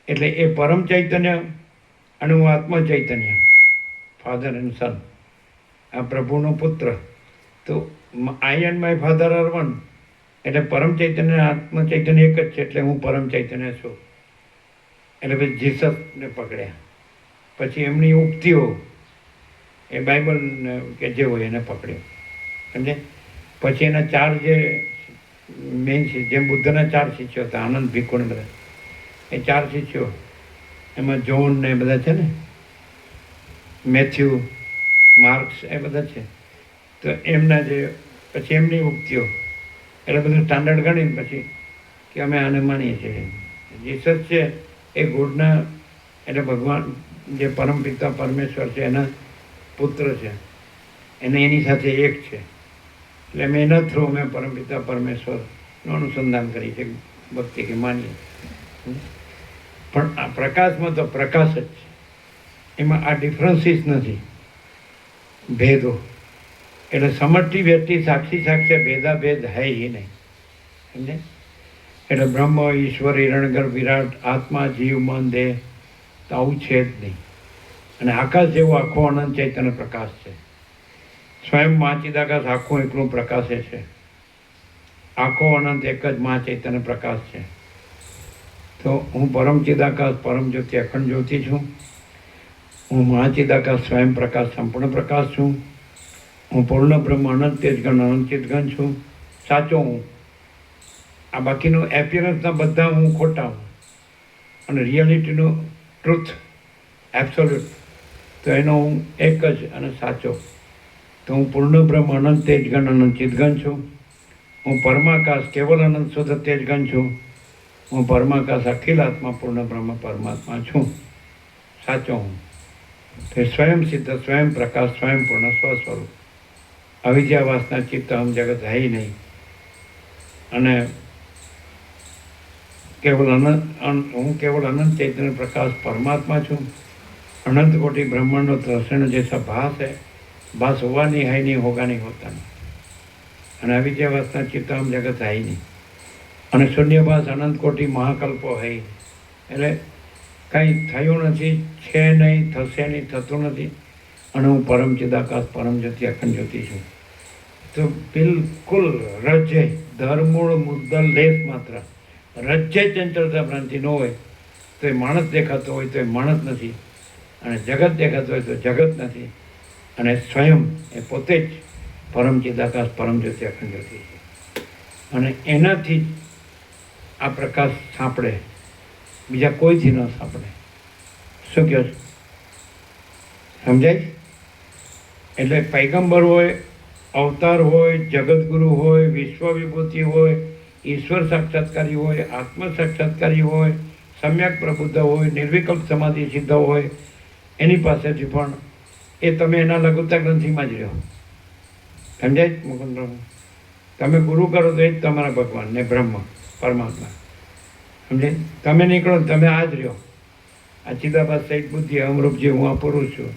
એટલે એ પરમ ચૈતન્ય અને હું આત્મ ચૈતન્ય, ફાધર એન્ડ સન, આ પ્રભુનો પુત્ર. તો I and my father are one એટલે પરમ ચૈતન્ય આત્મ ચૈતન્ય એક જ છે. એટલે હું પરમ ચૈતન્ય છું. એટલે પછી જીસસને પકડ્યા. પછી એમની ઉક્તિઓ એ બાઇબલ કે જે હોય એને પકડ્યો. સમજે? પછી એના 4 જે મેઇન છે, જેમ બુદ્ધના 4 શિષ્યો હતા, આનંદ, ભિક્ષુ ને બધા, એ 4 શિષ્યો, એમાં જોન ને બધા છે ને, મેથ્યુ, માર્ક્સ, એ બધા છે. તો એમના જે પછી એમની ઉક્તિઓ, એટલે બધું સ્ટાન્ડર્ડ ગણીને પછી કે અમે આને માનીએ છીએ. જીસસ છે એ ગોડના, એટલે ભગવાન જે પરમપિતા પરમેશ્વર છે એના પુત્ર છે, એને એની સાથે એક છે. એટલે અમે એના થ્રુ અમે પરમપિતા પરમેશ્વરનું અનુસંધાન કરી છે, ભક્તિ કે માનીએ. પણ આ પ્રકાશમાં તો પ્રકાશ જ છે, એમાં આ ડિફરન્સીસ નથી, ભેદો. એટલે સમષ્ટિ વ્યક્તિ સાક્ષી સાક્ષ્ય ભેદાભેદ હૈ ही નહીં. સમજે? એટલે બ્રહ્મ, ઈશ્વર, હિરણગર્ભ, વિરાટ, આત્મા, જીવ, મન, દેહ તો આવું છે જ નહીં. અને આકાશ જેવો આખો અનંત ચૈતન્ય પ્રકાશ છે. સ્વયં મા ચિદાકાશ આખું એકલું પ્રકાશે છે. આખો અનંત એક જ મા ચૈતન્ય પ્રકાશ છે. તો હું પરમ ચિદાકાશ, પરમ જ્યોતિ, અખંડ જ્યોતિ છું. હું મહાચિદાકાશ, સ્વયં પ્રકાશ, સંપૂર્ણ પ્રકાશ છું. હું પૂર્ણ બ્રહ્મ, અનંત તેજગણ, અનંત ચિતગણ છું. સાચો હું. આ બાકીનું એપિયરન્સના બધા હું ખોટા હું અને રિયાલિટીનું ટ્રુથ એબ્સોલ્યુટ તો એનો હું એક જ અને સાચો. તો હું પૂર્ણ બ્રહ્મ અનંત તેજગણ અનંત ચિદગણ છું. હું પરમાકાશ કેવલ અનંત શુદ્ધ તેજગણ છું. હું પરમાકાશ અખિલ આત્મા પૂર્ણ બ્રહ્મ પરમાત્મા છું, સાચો હું. તે સ્વયં સિદ્ધ સ્વયં પ્રકાશ સ્વયં પૂર્ણ સ્વસ્વરૂપ. અવિદ્યા વાસના ચિત્ત હમ જગત હૈ નહીં. અને કેવલ હું કેવલ અનંત ચૈતન્ય પ્રકાશ પરમાત્મા છું. અનંત કોટી બ્રહ્માંડનો દર્શન જૈસા ભાસ है, भास हुआ नहीं है नहीं होगा नहीं होता नहीं. અને અવિદ્યા વાસના ચિત્ત હમ જગત હૈ નહીં. અને શૂન્યભાસ અનંત કોટી મહાકલ્પો હૈ. એટલે કંઈ થયું નથી, છે નહીં, થશે નહીં, થતું નથી. અને હું પરમ ચિદાકાશ પરમ જ્યોતિ અખંડ જ્યોતિ છું. તો બિલકુલ રજ્જય ધર્મૂળ મુદ્દલ લેસ માત્ર રજ્જય ચંચળતા ભ્રાંતિ ન હોય તો એ માણસ દેખાતો હોય તો એ માણસ નથી. અને જગત દેખાતો હોય તો જગત નથી. અને સ્વયં એ પોતે જ પરમ ચિદાકાશ પરમ જ્યોતિ અખંડ જ્યોતિ છે. અને એનાથી જ આ પ્રકાશ સાંપડે, બીજા કોઈથી ન સાંપડે. શું કહો છો? સમજાય? એટલે પૈગંબર હોય, અવતાર હોય, જગતગુરુ હોય, વિશ્વ વિભૂતિ હોય, ઈશ્વર સાક્ષાત્કારી હોય, આત્મ સાક્ષાત્કારી હોય, સમ્યક પ્રબુદ્ધ હોય, નિર્વિકલ્પ સમાધિ સિદ્ધ હોય, એની પાસેથી પણ એ તમે એના લઘુતા ગ્રંથિમાં જ રહ્યો. સમજાય મુકુંદ? તમે ગુરુ કરો તો એ જ તમારા ભગવાન ને બ્રહ્મ પરમાત્મા. સમજાય? તમે નીકળો તમે આ જ રહ્યો. આ ચિદાબાદ સહિત બુદ્ધિ અમરૂપજી હું આ પુરુષ છું.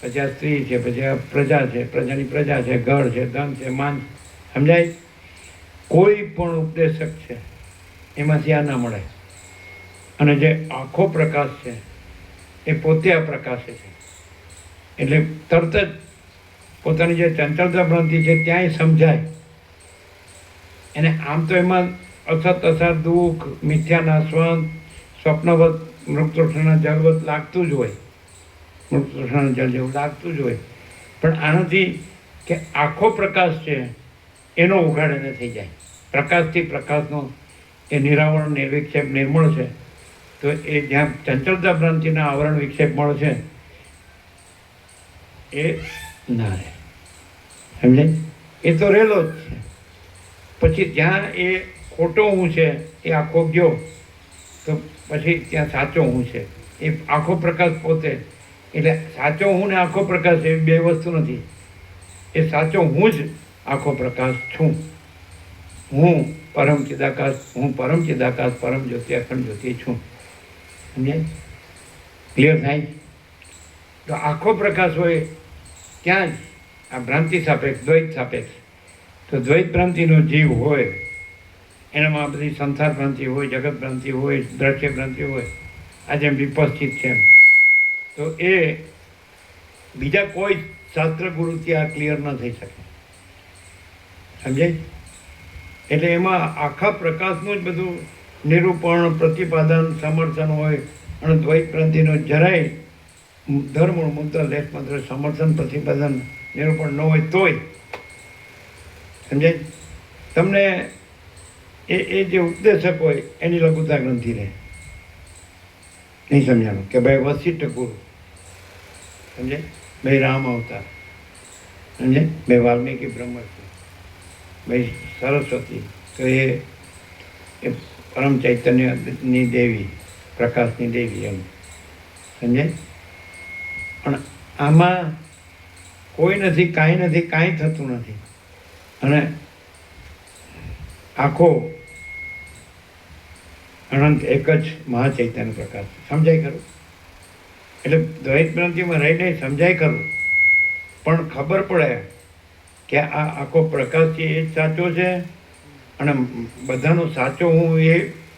પછી આ સ્ત્રી છે, પછી આ પ્રજા છે, પ્રજાની પ્રજા છે, ઘર છે, ધન છે, માન. સમજાય? કોઈ પણ ઉપદેશક છે એમાંથી આ ના મળે. અને જે આખો પ્રકાશ છે એ પોતે આ પ્રકાશે છે. એટલે તરત જ પોતાની જે ચંચળતા ભ્રાંતિ છે ત્યાંય સમજાય એને. આમ તો એમાં અસત અસર દુઃખ મિથ્યા નાશવંત સ્વપ્નવત મૃગતૃષ્ણના જળવત લાગતું જ હોય, મૃગતૃષ્ણના જળ જેવું લાગતું જ હોય. પણ આનાથી કે આખો પ્રકાશ છે એનો ઉઘાડ એને થઈ જાય. પ્રકાશથી પ્રકાશનો એ નિરાવરણ નિર્વિક્ષેપ નિર્મળ છે. તો એ જ્યાં ચંચળતા ભ્રાંતિના આવરણ વિક્ષેપ મળે છે એ ના રહે. સમજાય? એ તો રહેલો જ છે. પછી જ્યાં એ ખોટો હું છે એ આખો ગયો તો પછી ત્યાં સાચો હું છે એ આખો પ્રકાશ પોતે. એટલે સાચો હું ને આખો પ્રકાશ એ બે વસ્તુ નથી. એ સાચો હું જ આખો પ્રકાશ છું. હું પરમ ચિદાકાશ, હું પરમ ચિદાકાશ પરમ જ્યોતિ અખંડ જ્યોતિ છું. સમજાય? ક્લિયર થાય? તો આખો પ્રકાશ હોય ત્યાં જ આ ભ્રાંતિ સાપેક્ષ દ્વૈત સાપેક્ષ. તો દ્વૈત ભ્રાંતિનો જીવ હોય એનામાં બધી સંસાર ભ્રાંતિ હોય, જગત ભ્રાંતિ હોય, દ્રશ્ય ભ્રાંતિ હોય. આ જેમ વિપસ્થિત છે તો એ બીજા કોઈ શાસ્ત્ર ગુરુથી આ ક્લિયર ન થઈ શકે. સમજાય? એટલે એમાં આખા પ્રકાશનું જ બધું નિરૂપણ પ્રતિપાદન સમર્થન હોય. અને દ્વૈત ભ્રાંતિનો જરાય ધર્મ મુદ્દા લેખ માત્ર સમર્થન પ્રતિપાદન નિરૂપણ ન હોય તોય સમજાય તમને એ જે ઉપદેશક હોય એની લઘુતા ગ્રંથિ રહે. નહીં સમજાણું કે ભાઈ વશિષ્ઠ ગુરુ, સમજાય? ભાઈ રામ અવતાર, સમજાય? ભાઈ વાલ્મીકી બ્રહ્મર્ષિ, ભાઈ સરસ્વતી. તો એ પરમ ચૈતન્યની દેવી, પ્રકાશની દેવી એમ. સમજાય? પણ આમાં કોઈ નથી, કાંઈ નથી, કાંઈ થતું નથી. અને આખો અનંત એક જ મહાચૈતન્ય પ્રકાશ. સમજાય ખરું? એટલે દ્વૈત ભ્રાંતિમાં રહીને સમજાય ખરું, પણ ખબર પડે કે આ આખો પ્રકાશ છે એ જ સાચો છે. અને બધાનો સાચો હું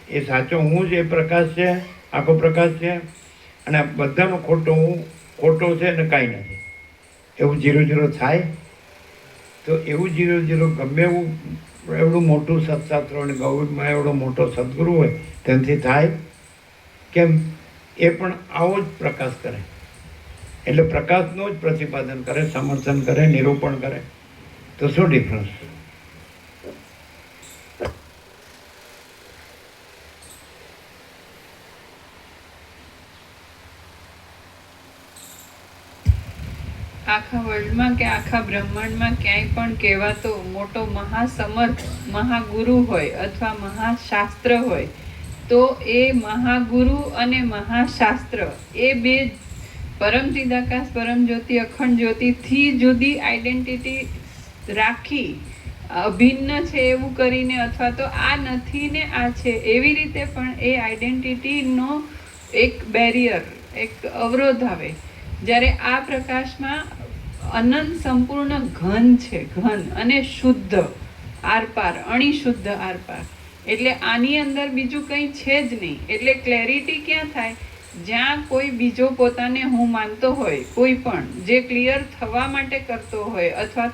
એ સાચો હું જ એ પ્રકાશ છે, આખો પ્રકાશ છે. અને બધાનો ખોટો હું ખોટો છે ને કાંઈ નથી. એવું 0-0 થાય તો એવું 0-0 ગમે એવું એવડું મોટું સત્શાસ્ત્ર અને ગૌરમાં એવડો મોટો સદગુરુ હોય તેનાથી થાય કેમ? એ પણ આવો જ પ્રકાશ કરે. એટલે પ્રકાશનું જ પ્રતિપાદન કરે, સમર્થન કરે, નિરૂપણ કરે. તો શું ડિફરન્સ? આખા વર્લ્ડમાં કે આખા બ્રહ્માંડમાં ક્યાંય પણ કહેવાતો મોટો મહાસમર્થ મહાગુરુ હોય અથવા મહાશાસ્ત્ર હોય તો એ મહાગુરુ અને મહાશાસ્ત્ર એ બે પરમ ચિદાકાશ પરમ જ્યોતિ અખંડ જ્યોતિથી જુદી આઈડેન્ટિટી રાખી અભિન્ન છે એવું કરીને અથવા તો આ નથી ને આ છે એવી રીતે પણ એ આઈડેન્ટિટીનો એક બેરિયર એક અવરોધ આવે. જ્યારે આ પ્રકાશમાં અનંત સંપૂર્ણ ઘન છે, ઘન અને શુદ્ધ આરપાર, અણિશુદ્ધ આરપાર. એટલે આની અંદર બીજું કંઈ છે જ નહીં. એટલે ક્લેરિટી ક્યાં થાય? જ્યાં કોઈ બીજો પોતાને હું માનતો હોય, કોઈ પણ જે ક્લિયર થવા માટે કરતો હોય અથવા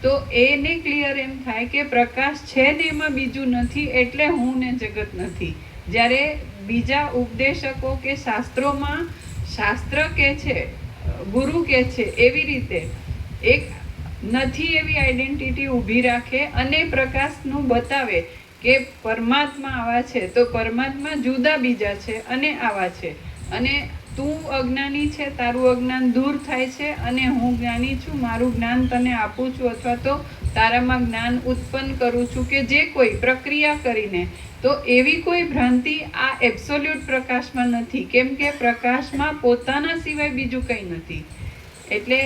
તો એને ક્લિયર એમ થાય કે પ્રકાશ છે ને એમાં બીજું નથી એટલે હું ને જગત નથી. જ્યારે બીજા ઉપદેશકો કે શાસ્ત્રોમાં શાસ્ત્ર કે છે, ગુરુ કે છે, એવી રીતે એક નથી એવી આઈડેન્ટિટી ઊભી રાખે અને પ્રકાશનું બતાવે કે પરમાત્મા આવા છે તો પરમાત્મા જુદા બીજા છે અને આવા છે, અને તું અજ્ઞાની છે, તારું અજ્ઞાન દૂર થાય છે અને હું જ્ઞાની છું, મારું જ્ઞાન તને આપું છું અથવા તો તારામાં જ્ઞાન ઉત્પન્ન કરું છું કે જે કોઈ પ્રક્રિયા કરીને. તો એવી કોઈ ભ્રાંતિ આ એબ્સોલ્યુટ પ્રકાશમાં નથી, કેમ કે પ્રકાશમાં પોતાના સિવાય બીજું કંઈ નથી. એટલે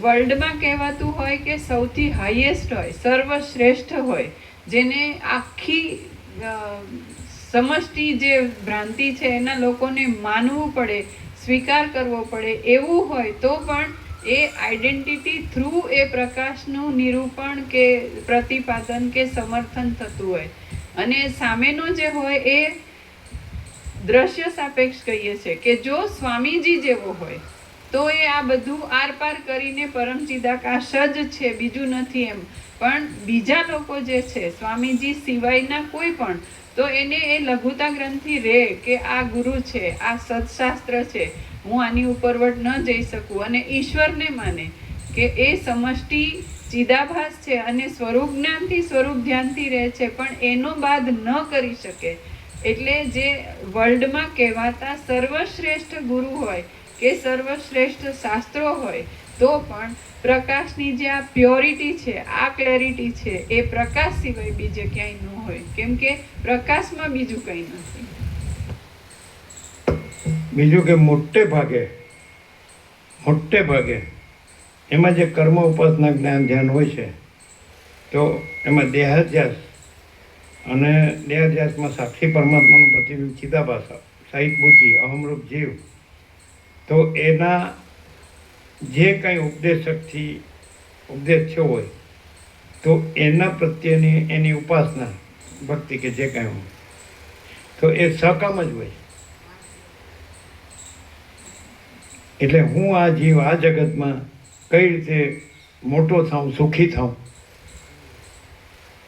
વર્લ્ડમાં કહેવાતું હોય કે સૌથી હાઈએસ્ટ હોય, સર્વશ્રેષ્ઠ હોય, જેને આખી સમષ્ટિ જે ભ્રાંતિ છે એના લોકોને માનવું પડે, સ્વીકાર કરવો પડે, એવું હોય તો પણ એ આઈડેન્ટિટી થ્રુ એ પ્રકાશનું નિરૂપણ કે પ્રતિપાદન કે સમર્થન થતું હોય. અને સામેનો જે હોય એ દ્રશ્ય સાપેક્ષ કહીએ છીએ કે જો સ્વામીજી જેવો હોય તો એ આ બધું આરપાર કરીને પરમ ચિદાકાશ જ છે, બીજું નથી એમ. પણ બીજા લોકો જે છે સ્વામીજી સિવાયના કોઈ પણ, તો એને એ લઘુતા ગ્રંથિ રહે કે આ ગુરુ છે, આ સત્શાસ્ત્ર છે, હું આની ઉપરવટ ન જઈ શકું, અને ઈશ્વરને માને કે એ સમષ્ટિ ચિદાભાસ છે અને સ્વરૂપ જ્ઞાનથી સ્વરૂપ ધ્યાનથી રહે છે, પણ એનો બાદ ન કરી શકે. એટલે જે વર્લ્ડમાં કહેવાતા સર્વશ્રેષ્ઠ ગુરુ હોય કે સર્વશ્રેષ્ઠ શાસ્ત્રો હોય તો પણ પ્રકાશની જે આ પ્યોરિટી છે, આ ક્લેરિટી છે, એ પ્રકાશ સિવાય બીજે ક્યાંય ન હોય, કેમ કે પ્રકાશમાં બીજું કંઈ નથી. બીજું કે મોટે ભાગે એમાં જે કર્મ ઉપાસના જ્ઞાન ધ્યાન હોય છે તો એમાં દેહાધ્યાસ અને દેહાધ્યાસમાં સાક્ષી પરમાત્માનું પ્રતિબિંબ ચિદાભાસ, સાહિત બુદ્ધિ, અહમરૂપ જીવ, તો એના જે કંઈ ઉપદેશકથી ઉપદેશ થયો હોય તો એના પ્રત્યેની એની ઉપાસના ભક્તિ કે જે કાંઈ હોય તો એ સકામ જ હોય. એટલે હું આ જીવ આ જગતમાં કઈ રીતે મોટો થાઉં, સુખી થાઉં.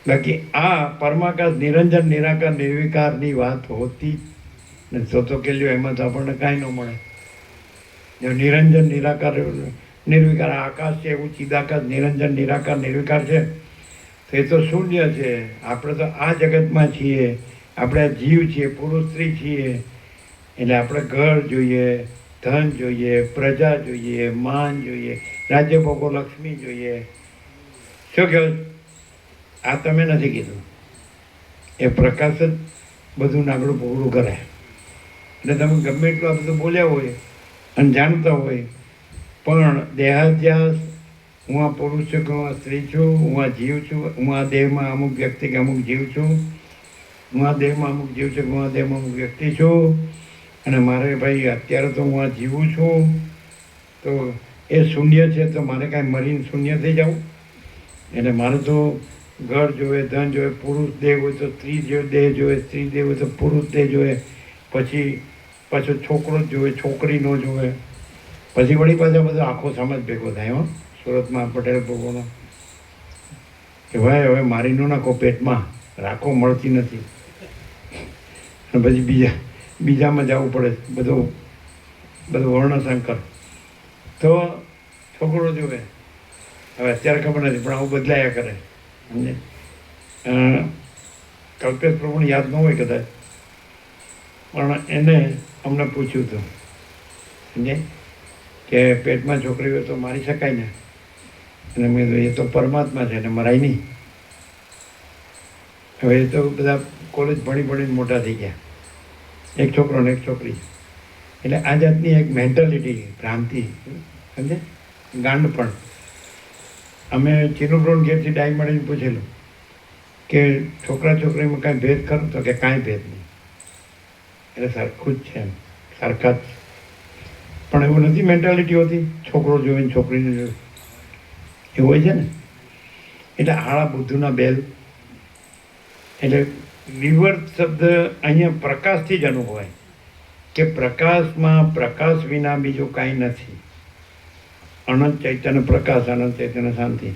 બાકી આ પરમાકાશ નિરંજન નિરાકાર નિર્વિકારની વાત હોતી નથી. તો કે લ્યો એમાં તો આપણને કાંઈ ન મળે. જો નિરંજન નિરાકાર નિર્વિકાર આકાશ છે, એવું ચિદાકાશ નિરંજન નિરાકાર નિર્વિકાર છે, તો એ તો શૂન્ય છે. આપણે તો આ જગતમાં છીએ, આપણે જીવ છીએ, પુરુષ સ્ત્રી છીએ, એટલે આપણે ઘર જોઈએ, ધન જોઈએ, પ્રજા જોઈએ, માન જોઈએ, રાજ્ય ભોગો લક્ષ્મી જોઈએ. શું કહો? આ તમે નથી કીધું, એ પ્રકાશ જ બધું નાગડું પગડું કરે. એટલે તમે ગમે એટલું આ બધું બોલ્યા હોય અને જાણતા હોય, પણ દેહાધ્યાસ, હું આ પુરુષ છું કે હું આ સ્ત્રી છું, હું આ જીવ છું, હું આ દેહમાં અમુક વ્યક્તિ કે અમુક જીવ છું, હું આ દેહમાં અમુક જીવ છું કે હું આ દેહમાં અમુક વ્યક્તિ છું, અને મારે ભાઈ અત્યારે તો હું આ જીવું છું, તો એ શૂન્ય છે, તો મારે કાંઈ મરીને શૂન્ય થઈ જવું? એટલે મારે તો ઘર જોવે, ધન જોવે, પુરુષ દેહ હોય તો સ્ત્રી દેહ જોવે, સ્ત્રી દેહ હોય તો પુરુષ દેહ જોવે, પછી પાછો છોકરો જ જોવે, છોકરી ન જોવે, પછી વળી પાછા બધો આખો સમાજ ભેગો થાય. હો, સુરતમાં પટેલ ભોગોનો કે ભાઈ હવે મારી ન નાખો પેટમાં, રાખો મળતી નથી, અને પછી બીજામાં જવું પડે, બધું વર્ણશંકર. તો છોકરો જોવે, હવે અત્યારે ખબર નથી પણ આવું બદલાયા કરે. સમજે? કલ્પેશ પ્રભુને યાદ ન હોય કદાચ, પણ એને અમને પૂછ્યું હતું, સમજે, કે પેટમાં છોકરી હોય તો મારી શકાય ને, અને મેં કીધું એ તો પરમાત્મા છે ને મરાય નહીં. હવે એ તો બધા કોલેજ ભણીને મોટા થઈ ગયા, એક છોકરો ને એક છોકરી. એટલે આ જાતની એક મેન્ટાલિટી, ભ્રાંતિ, સમજે, ગાંડ પણ. અમે ચિનુબ્રોન ઘેરથી ડાઈ મળીને પૂછેલું કે છોકરા છોકરીમાં કાંઈ ભેદ ખરો? તો કે કાંઈ ભેદ નહીં, એટલે સરખું જ છે એમ, સરખા જ. પણ એવું નથી મેન્ટાલિટી હોતી, છોકરો જોઈને છોકરીને જોઈ એવું હોય છે ને. એટલે આળા બુદ્ધુના બેલ. એટલે વિવર્ત શબ્દ અહીંયા પ્રકાશથી જ અનુભવાય કે પ્રકાશમાં પ્રકાશ વિના બીજું કાંઈ નથી. અનંત ચૈતન્ય પ્રકાશ, અનંત ચૈતન્ય શાંતિ.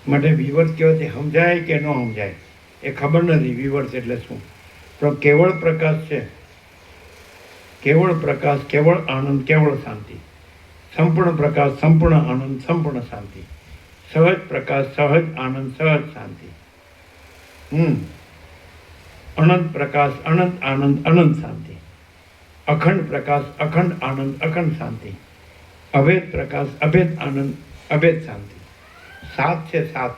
માટે વિવર્ત કહેવાથી સમજાય કે ન સમજાય એ ખબર નથી વિવર્ત એટલે શું. પણ કેવળ પ્રકાશ છે, કેવળ પ્રકાશ, કેવળ આનંદ, કેવળ શાંતિ. સંપૂર્ણ પ્રકાશ, સંપૂર્ણ આનંદ, સંપૂર્ણ શાંતિ. સહજ પ્રકાશ, સહજ આનંદ, સહજ શાંતિ. અનંત પ્રકાશ, અનંત આનંદ, અનંત શાંતિ. અખંડ પ્રકાશ, અખંડ આનંદ, અખંડ શાંતિ. અભેદ પ્રકાશ, અભેદ આનંદ, અભેદ શાંતિ. સાત છે, સાત.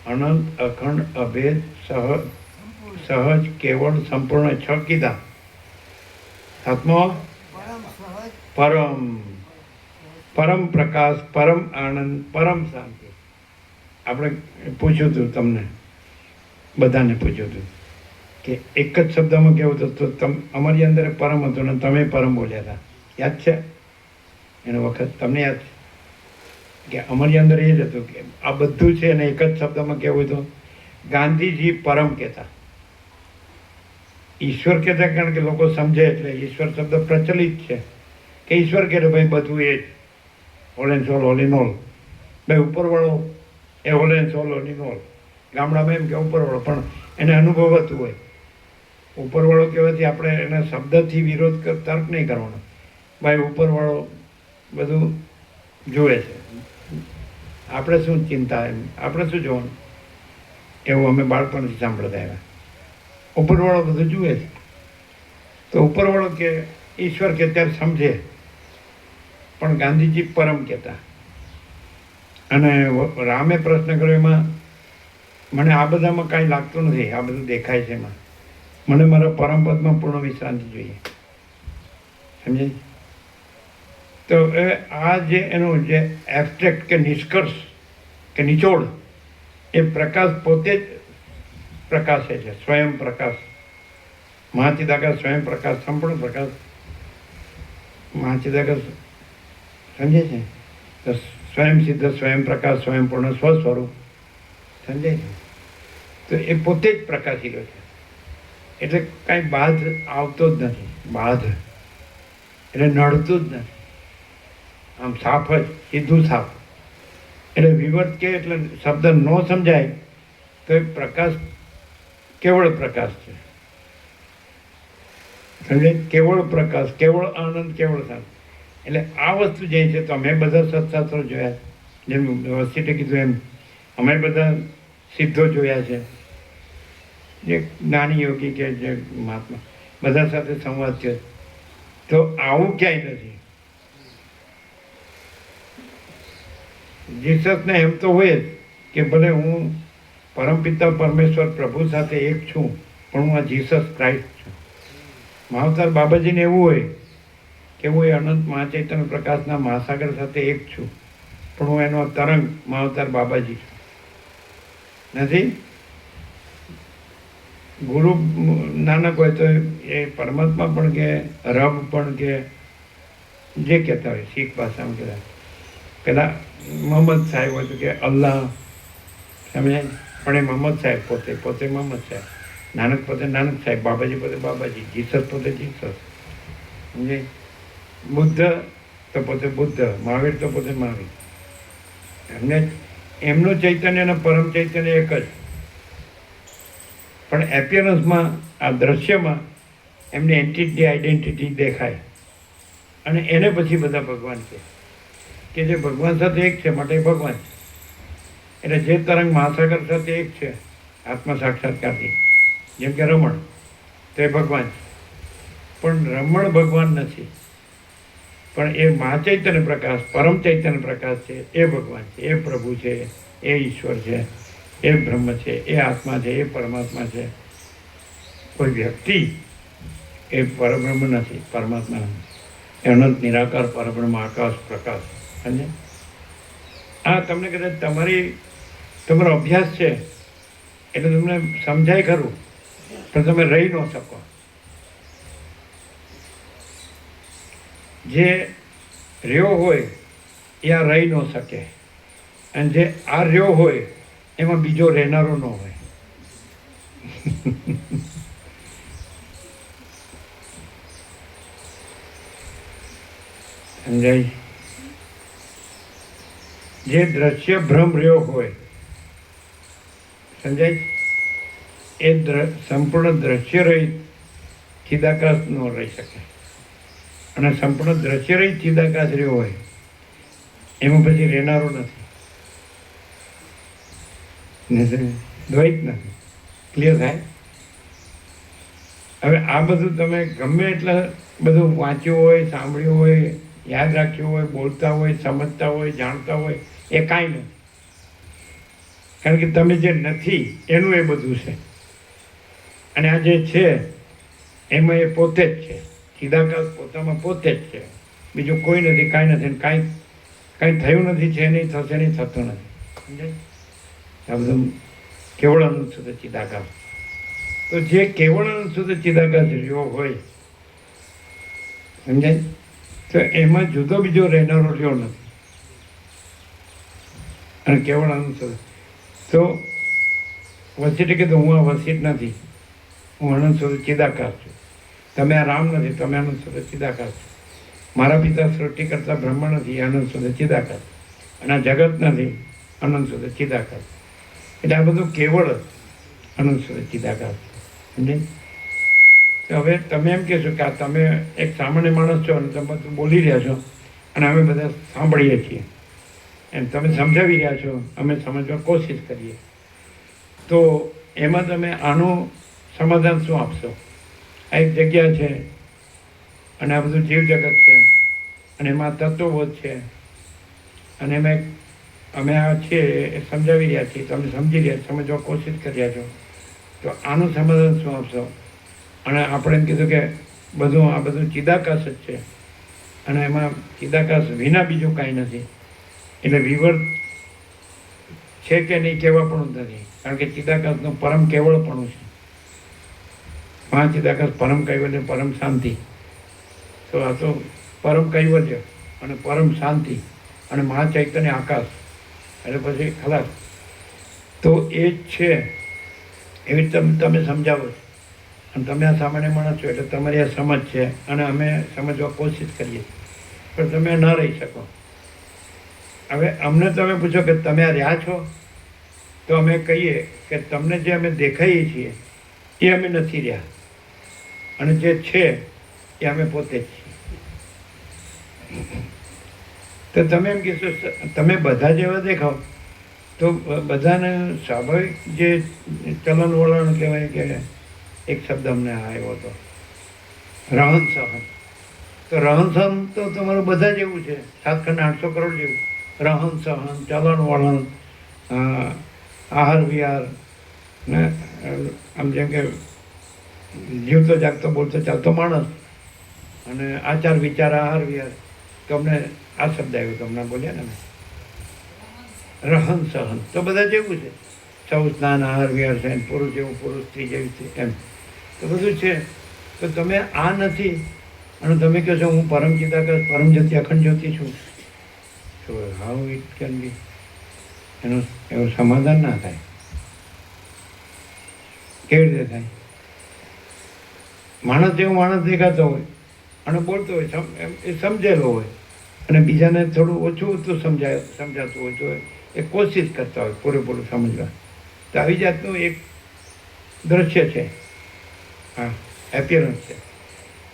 અનંત, અખંડ, અભેદ, સહજ, કેવળ, સંપૂર્ણ, છ કીધા. સાતમો પરમ. પરમ પ્રકાશ, પરમ આનંદ, પરમ શાંતિ. આપણે પૂછ્યું હતું, તમને બધાને પૂછ્યું હતું કે એક જ શબ્દમાં કેવું હતું, તો અમારી અંદર પરમ હતું ને તમે પરમ બોલ્યા હતા, યાદ છે? એનો વખત તમને યાદ છે કે અમારી અંદર એ જ હતું કે આ બધું છે ને એક જ શબ્દમાં કેવું હતું. ગાંધીજી પરમ કહેતા, ઈશ્વર કહેતા, કારણ કે લોકો સમજે એટલે ઈશ્વર શબ્દ પ્રચલિત છે કે ઈશ્વર કહે ભાઈ બધું એ જ whole and sole, whole in all. ભાઈ ઉપરવાળો એ whole and sole, whole in all. ગામડામાં એમ કે ઉપરવાળો, પણ એને અનુભવાતું હોય. ઉપરવાળો કહેવાથી આપણે એના શબ્દથી વિરોધ તર્ક નહીં કરવાનો. ભાઈ ઉપરવાળો બધું જુએ છે, આપણે શું ચિંતા, એમ આપણે શું જોવાનું, એવું અમે બાળપણથી સાંભળતા આવ્યા. ઉપરવાળો બધું જુએ છે, તો ઉપરવાળો કે ઈશ્વર કે ત્યારે સમજે. પણ ગાંધીજી પરમ કહેતા. અને રામે પ્રશ્ન કર્યો એમાં મને આ બધામાં કાંઈ લાગતું નથી, આ બધું દેખાય છે એમાં, મને મારા પરમપદમાં પૂર્ણ વિશ્રાંતિ જોઈએ. સમજાય? તો આ જે એનું જે એબ્સ્ટ્રેક્ટ કે નિષ્કર્ષ કે નિચોડ, એ પ્રકાશ પોતે જ પ્રકાશે છે, સ્વયં પ્રકાશ. મહાચિદાકાશ સ્વયં પ્રકાશ, સંપૂર્ણ પ્રકાશ. મહાચિદાકાશ સમજે છે? તો સ્વયં સિદ્ધ, સ્વયં પ્રકાશ, સ્વયં પૂર્ણ, સ્વસ્વરૂપ. સમજાય છે? તો એ પોતે જ પ્રકાશીલો છે. એટલે કાંઈ બાધ આવતો જ નથી. બાધ એટલે નડતું જ નથી, આમ સાફ જ, સીધું સાફ. એટલે વિવર્ત કે એટલે શબ્દ ન સમજાય તો એ પ્રકાશ કેવળ પ્રકાશ છે. સમજાય? કેવળ પ્રકાશ, કેવળ આનંદ, કેવળ શાંતિ. એટલે આ વસ્તુ જે છે, તો અમે બધા સત્શાસ્ત્રો જોયા, જેમ વસીટે કીધું એમ અમે બધા સિદ્ધો જોયા છે, જે જ્ઞાની યોગી કે જે મહાત્મા, બધા સાથે સંવાદ છે. તો આવું ક્યાંય નથી. જીસસને એમ તો હોય જ કે ભલે હું પરમપિતા પરમેશ્વર પ્રભુ સાથે એક છું, પણ હું આ જીસસ ક્રાઇસ્ટ છું. મહાવતાર બાબાજીને એવું હોય કે હું એ અનંત મહાચૈતન્ય પ્રકાશના મહાસાગર સાથે એક છું, પણ હું એનો તરંગ મહાવતાર બાબાજી છું. નથી? ગુરુ નાનક હોય તો એ પરમાત્મા પણ કે રબ પણ કે જે કહેતા હોય શીખ ભાષામાં કહેતા. પેલા મોહમ્મદ સાહેબ હોય તો કે અલ્લાહ. સમજાય? પણ એ મોહમ્મદ સાહેબ પોતે મોહમ્મદ સાહેબ, નાનક પોતે નાનક સાહેબ, બાબાજી પોતે બાબાજી, જીસસ પોતે જીસસ. સમજાય? બુદ્ધ તો પોતે બુદ્ધ, મહાવીર તો પોતે મહાવીર. એમને એમનું ચૈતન્ય અને પરમ ચૈતન્ય એક જ. પણ એપિયરન્સમાં, આ દ્રશ્યમાં એમની એન્ટિટી, આઈડેન્ટિટી દેખાય. અને એને પછી બધા ભગવાન છે કે જે ભગવાન સાથે એક છે, માટે ભગવાન છે. એટલે જે તરંગ મહાસાગર સાથે એક છે આત્મ સાક્ષાત્કારથી, જેમ કે રમણ, તે ભગવાન છે. પણ રમણ ભગવાન નથી. પણ એ મહા ચૈતન્ય પ્રકાશ, પરમ ચૈતન્ય પ્રકાશ છે, એ ભગવાન છે, એ પ્રભુ છે, એ ઈશ્વર છે, એ બ્રહ્મ છે, એ આત્મા છે, એ પરમાત્મા છે. કોઈ વ્યક્તિ એ પરબ્રહ્મ નથી, પરમાત્મા નથી. અનંત નિરાકાર પરબ્રહ્મ આકાશ પ્રકાશ. સમજે? આ તમને કદાચ તમારો અભ્યાસ છે એટલે તમને સમજાય ખરું, પણ તમે રહી ન શકો. જે રહ્યો હોય એ આ રહી ન શકે, અને જે આ રહ્યો હોય એમાં બીજો રહેનારો ન હોય. સમજાય? જે દ્રશ્ય ભ્રમ રહ્યો હોય, સમજાય, એ સંપૂર્ણ દ્રશ્ય રહી ચિદાકાશ ન રહી શકે. અને સંપૂર્ણ દ્રશ્ય રહી ચિદાકાશ રહ્યો હોય એમાં પછી રહેનારો નથી, દ્વૈત નથી. ક્લિયર થાય? હવે આ બધું તમે ગમે એટલા બધું વાંચ્યું હોય, સાંભળ્યું હોય, યાદ રાખ્યું હોય, બોલતા હોય, સમજતા હોય, જાણતા હોય, એ કાંઈ નથી. કારણ કે તમે જે નથી એનું એ બધું છે, અને આ જે છે એમાં એ પોતે જ છે. ચિદાકાશ પોતામાં પોતે જ છે, બીજું કોઈ નથી, કાંઈ નથી. કાંઈ થયું નથી, છે નહીં, થશે નહીં, થતું નથી. સમજાય? આ બધું કેવળ અનંત શુદ્ધ ચિદાકાશ. તો જે કેવળ અનંત શુદ્ધ ચિદાકાશ રહ્યો હોય, સમજાય, તો એમાં જુદો બીજો રહેનારો રહ્યો નથી. અને કેવળ અનંત શુદ્ધ તો વસીટ કે હું આ વસીટ નથી, હું અનંત શુદ્ધ ચિદાકાશ છું. તમે આ રામ નથી, તમે અનંત શુદ્ધ ચિદાકાશ છો. મારા પિતા સૃષ્ટિ કરતા બ્રહ્મ નથી, અનંત શુદ્ધ ચિદાકાશ. અને આ જગત નથી, અનંત શુદ્ધ ચિદાકાશ. એટલે આ બધું કેવળ અનંત શુદ્ધ ચિદાકાશ. સમજાય? તો હવે તમે એમ કહેશો કે આ તમે એક સામાન્ય માણસ છો અને તમે બોલી રહ્યા છો અને અમે બધા સાંભળીએ છીએ, એમ તમે સમજાવી રહ્યા છો, અમે સમજવા કોશિશ કરીએ, તો એમાં તમે આનું સમાધાન શું આપશો? આ એક જગ્યા છે અને આ બધું જીવ જગત છે અને એમાં તત્વબોધ છે અને અમે આ છીએ એ સમજાવી રહ્યા છીએ, તમે સમજી રહ્યા, સમજવા કોશિશ કરી રહ્યા છો, તો આનું સમાધાન શું આપશો? અને આપણે એમ કીધું કે આ બધું ચિદાકાશ જ છે અને એમાં ચિદાકાશ વિના બીજું કાંઈ નથી. એટલે વિવર છે કે નહીં કહેવા પણ નથી, કારણ કે ચિદાકાશનું પરમ કેવળપણું છે. ચિદાકાશ પરમ કૈવલ્ય, પરમ શાંતિ. તો આ તો પરમ કૈવલ્ય અને પરમ શાંતિ અને મહાચૈતન્ય આકાશ, એટલે પછી ખલાસ. તો એ જ છે એવી તમે સમજાવો છો. અને તમે આ સામાન્ય માણસ છો એટલે તમારી આ સમજ છે અને અમે સમજવા કોશિશ કરીએ, પણ તમે ન રહી શકો. હવે અમને તમે પૂછો કે તમે આ રહ્યા છો, તો અમે કહીએ કે તમને જે અમે દેખાઈએ છીએ એ અમે નથી રહ્યા, અને જે છે એ અમે પોતે જ છીએ. તો તમે એમ કહેશો તમે બધા જેવા દેખાવ, તો બધાને સ્વાભાવિક જે ચલન વલણ કહેવાય કે એક શબ્દ અમને આવ્યો હતો, રહન સહન. તો રહન સહન તો તમારું બધા જેવું છે, 7,800 કરોડ જેવું. રહન સહન, ચલન વલણ, આહાર વિહાર ને આમ જેમ કે જીવતો જાગતો બોલતો ચાલતો માણસ, અને આચાર વિચાર, આહાર વિહાર. તો અમને આ શબ્દ આવ્યો, તો હમણાં બોલ્યા ને રહન સહન, તો બધા જેવું છે. સૌ સ્નાન, આહાર વિહાર છે, પુરુષ જેવું પુરુષ, સ્ત્રી જેવી છે, એમ તો બધું છે. તો તમે આ નથી અને તમે કહો છો હું પરમ ચિદાકાશ, પરમ જ્યોતિ, અખંડ જ્યોતિ છું. તો હાઉ ઇટ કેન બી? એવું સમાધાન ના થાય. કેવી રીતે થાય? માણસ જેવો માણસ દેખાતો હોય અને બોલતો હોય, એ સમજેલો હોય, અને બીજાને થોડું ઓછું સમજાતું હોય તો એ કોશિશ કરતા હોય પૂરેપૂરું સમજવા. તો આવી જાતનું એક દ્રશ્ય છે, હા, એપિયરન્સ છે.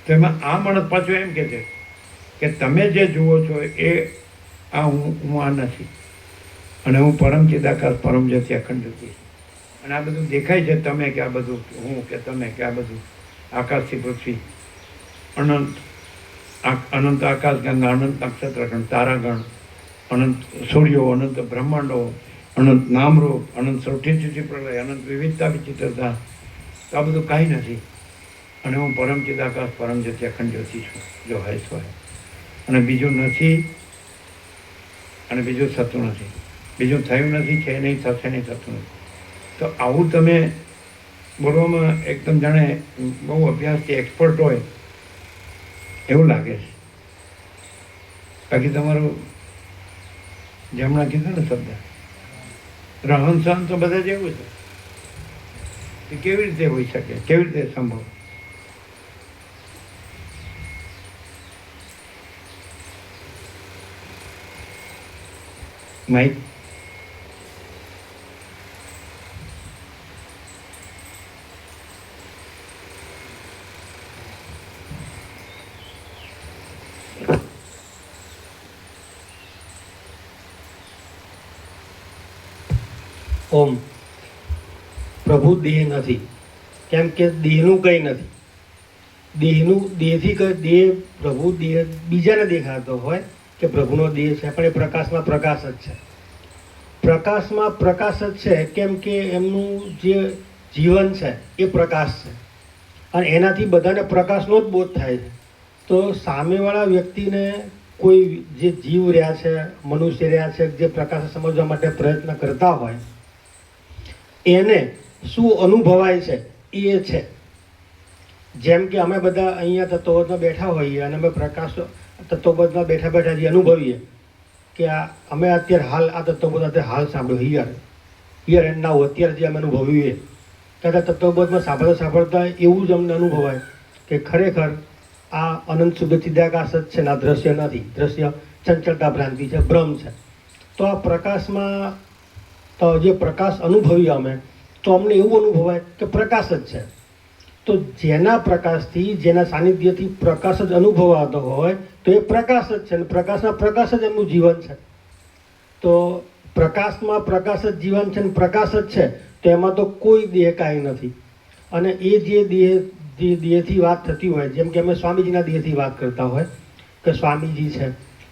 તો એમાં આ માણસ પાછું એમ કહે છે કે તમે જે જુઓ છો એ આ હું આ નથી, અને હું પરમ ચિદાકાશ, પરમ જ્યોતિ, અખંડ જ્યોતિ. અને આ બધું દેખાય છે તમે કે આ બધું હું કે તમે કે આ બધું આકાશથી પૃથ્વી અનંત અનંત આકાશગંગા, અનંત નક્ષત્રગણ, તારાગણ, અનંત સૂર્યો, અનંત બ્રહ્માંડો, અનંત નામરૂપ, અનંત સૌથી પ્રલય, અનંત વિવિધતા વિચિત્રતા, તો આ બધું કાંઈ નથી. અને હું પરમ ચિદાકાશ પરમ જ્યોતિ અખંડ જ્યોતિ છું, જો હોય સ્વય. અને બીજું નથી, અને બીજું થતું નથી, બીજું થયું નથી, છે નહીં, થશે નહીં, થતું નથી. તો આવું તમે બોલવામાં એકદમ જાણે બહુ અભ્યાસથી એક્સપર્ટ હોય એવું લાગે છે. બાકી તમારું જે હમણાં કીધું ને શબ્દ રહન સહન તો બધા જેવું છે. એ કેવી રીતે હોઈ શકે, કેવી રીતે સંભવ? માઇક ઓમ. પ્રભુ દેહ નથી, કેમ કે દેહનું કંઈ નથી. દેહ પ્રભુ દેહ બીજાને દેખાતો હોય કે પ્રભુનો દેહ છે, પણ એ પ્રકાશમાં પ્રકાશ જ છે. પ્રકાશમાં પ્રકાશ જ છે, કેમ કે એમનું જે જીવન છે એ પ્રકાશ છે, અને એનાથી બધાને પ્રકાશનો જ બોધ થાય છે. તો સામેવાળા વ્યક્તિને કોઈ જે જીવ રહ્યા છે, મનુષ્ય રહ્યા છે, જે પ્રકાશ સમજવા માટે પ્રયત્ન કરતા હોય, એને શું અનુભવાય છે એ છે. જેમ કે અમે બધા અહીંયા તત્વબોધમાં બેઠા હોઈએ અને અમે પ્રકાશ તત્વબોધમાં બેઠા બેઠા જે અનુભવીએ કે અમે અત્યારે હાલ આ તત્વબોધ અત્યારે હાલ સાંભળ્યો હિયર એન્ડ નાઉ, અત્યારે જે અમે અનુભવીએ ત્યારે તત્વબોધમાં સાંભળતા એવું જ અમને અનુભવાય કે ખરેખર આ અનંત શુદ્ધ ચિદાકાશ જ છે ને, આ દ્રશ્ય નથી. દ્રશ્ય ચંચળતા ભ્રાંતિ છે, ભ્રમ છે. તો આ પ્રકાશમાં તો જે પ્રકાશ અનુભવીએ અમે, તો અમને એવું અનુભવાય કે પ્રકાશ જ છે. તો જેના પ્રકાશથી, જેના સાનિધ્યથી પ્રકાશ જ અનુભવાતો હોય તો એ પ્રકાશ જ છે, અને પ્રકાશના પ્રકાશ જ એમનું જીવન છે. તો પ્રકાશમાં પ્રકાશ જ જીવન છે, અને પ્રકાશ જ છે, તો એમાં તો કોઈ દેહ કાંઈ નથી. અને એ જે દેહથી વાત થતી હોય, જેમ કે અમે સ્વામીજીના દેહથી વાત કરતા હોય કે સ્વામીજી છે,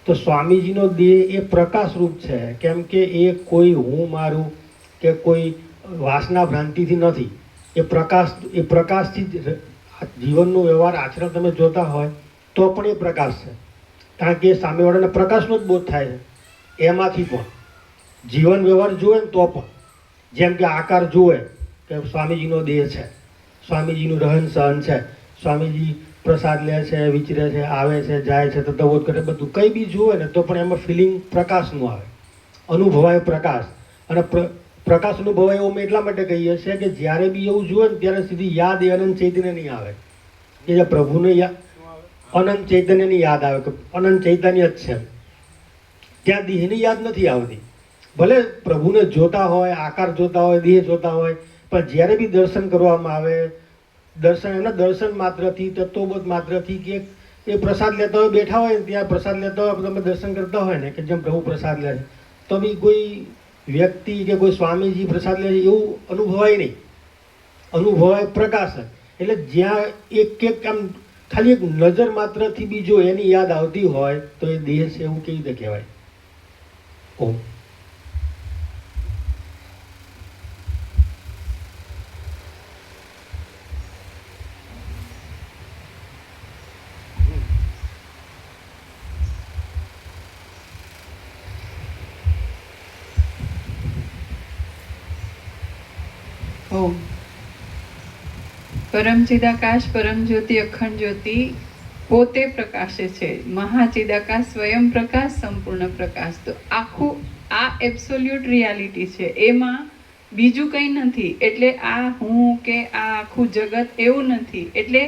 તો સ્વામીજીનો દેહ એ પ્રકાશરૂપ છે, કેમ કે એ કોઈ હું મારું કે કોઈ વાસના ભ્રાંતિથી નથી. એ પ્રકાશથી જ જીવનનો વ્યવહાર આચરણ તમે જોતા હોય તો પણ એ પ્રકાશ છે, કારણ કે સામેવાળાને પ્રકાશનો જ બોધ થાય છે. એમાંથી પણ જીવન વ્યવહાર જુએ ને તો પણ, જેમ કે આકાર જુએ કે સ્વામીજીનો દેહ છે, સ્વામીજીનું રહન સહન છે, સ્વામીજી પ્રસાદ લે છે, વિચરે છે, આવે છે, જાય છે, તત્વબોધ કરે, બધું કંઈ બી જુએ ને તો પણ એમાં ફિલિંગ પ્રકાશનું આવે, અનુભવાય પ્રકાશ. અને પ્રકાશ અનુભવાય એવું અમે એટલા માટે કહીએ છીએ કે જ્યારે બી એવું જુએ ને ત્યારે સીધી યાદ એ અનંત ચૈતન્ય નહીં આવે, કે જે પ્રભુને અનંત ચૈતન્યની યાદ આવે કે અનંત ચૈતન્ય જ છે. ત્યાં દેહની યાદ નથી આવતી. ભલે પ્રભુને જોતા હોય, આકાર જોતા હોય, દેહ જોતા હોય, પણ જ્યારે બી દર્શન કરવામાં આવે, એમના દર્શન માત્રથી, તત્વબોધ માત્રથી, કે એ પ્રસાદ લેતા હોય, બેઠા હોય ને ત્યાં પ્રસાદ લેતા હોય, તમે દર્શન કરતા હોય ને કે જેમ પ્રભુ પ્રસાદ લે છે, તો બી કોઈ વ્યક્તિ કે કોઈ સ્વામીજી પ્રસાદ લે છે એવું અનુભવાય નહીં. અનુભવાય પ્રકાશ. એટલે જ્યાં એક આમ ખાલી એક નજર માત્રથી બી જો એની યાદ આવતી હોય તો એ દેહ છે એવું કેવી રીતે કહેવાય? ઓમ. ઓમ. પરમ ચિદાકાશ પરમ જ્યોતિ અખંડ જ્યોતિ પોતે પ્રકાશે છે. મહાચિદાકાશ સ્વયં પ્રકાશ, સંપૂર્ણ પ્રકાશ. તો આખું આ એબ્સોલ્યુટ રિયાલિટી છે, એમાં બીજું કંઈ નથી. એટલે આ હું કે આ આખું જગત એવું નથી. એટલે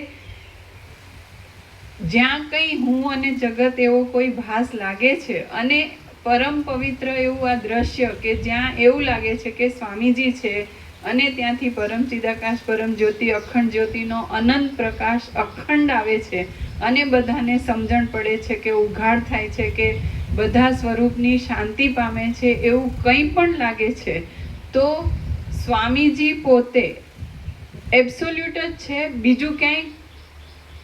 જ્યાં કંઈ હું અને જગત એવો કોઈ ભાસ લાગે છે, અને પરમ પવિત્ર એવું આ દ્રશ્ય કે જ્યાં એવું લાગે છે કે સ્વામીજી છે, અને ત્યાંથી પરમ ચિદાકાશ પરમ જ્યોતિ અખંડ જ્યોતિનો અનંત પ્રકાશ અખંડ આવે છે, અને બધાને સમજણ પડે છે કે ઉઘાડ થાય છે કે બધા સ્વરૂપની શાંતિ પામે છે, એવું કંઈ પણ લાગે છે. તો સ્વામીજી પોતે એબ્સોલ્યુટ જ છે, બીજું ક્યાંય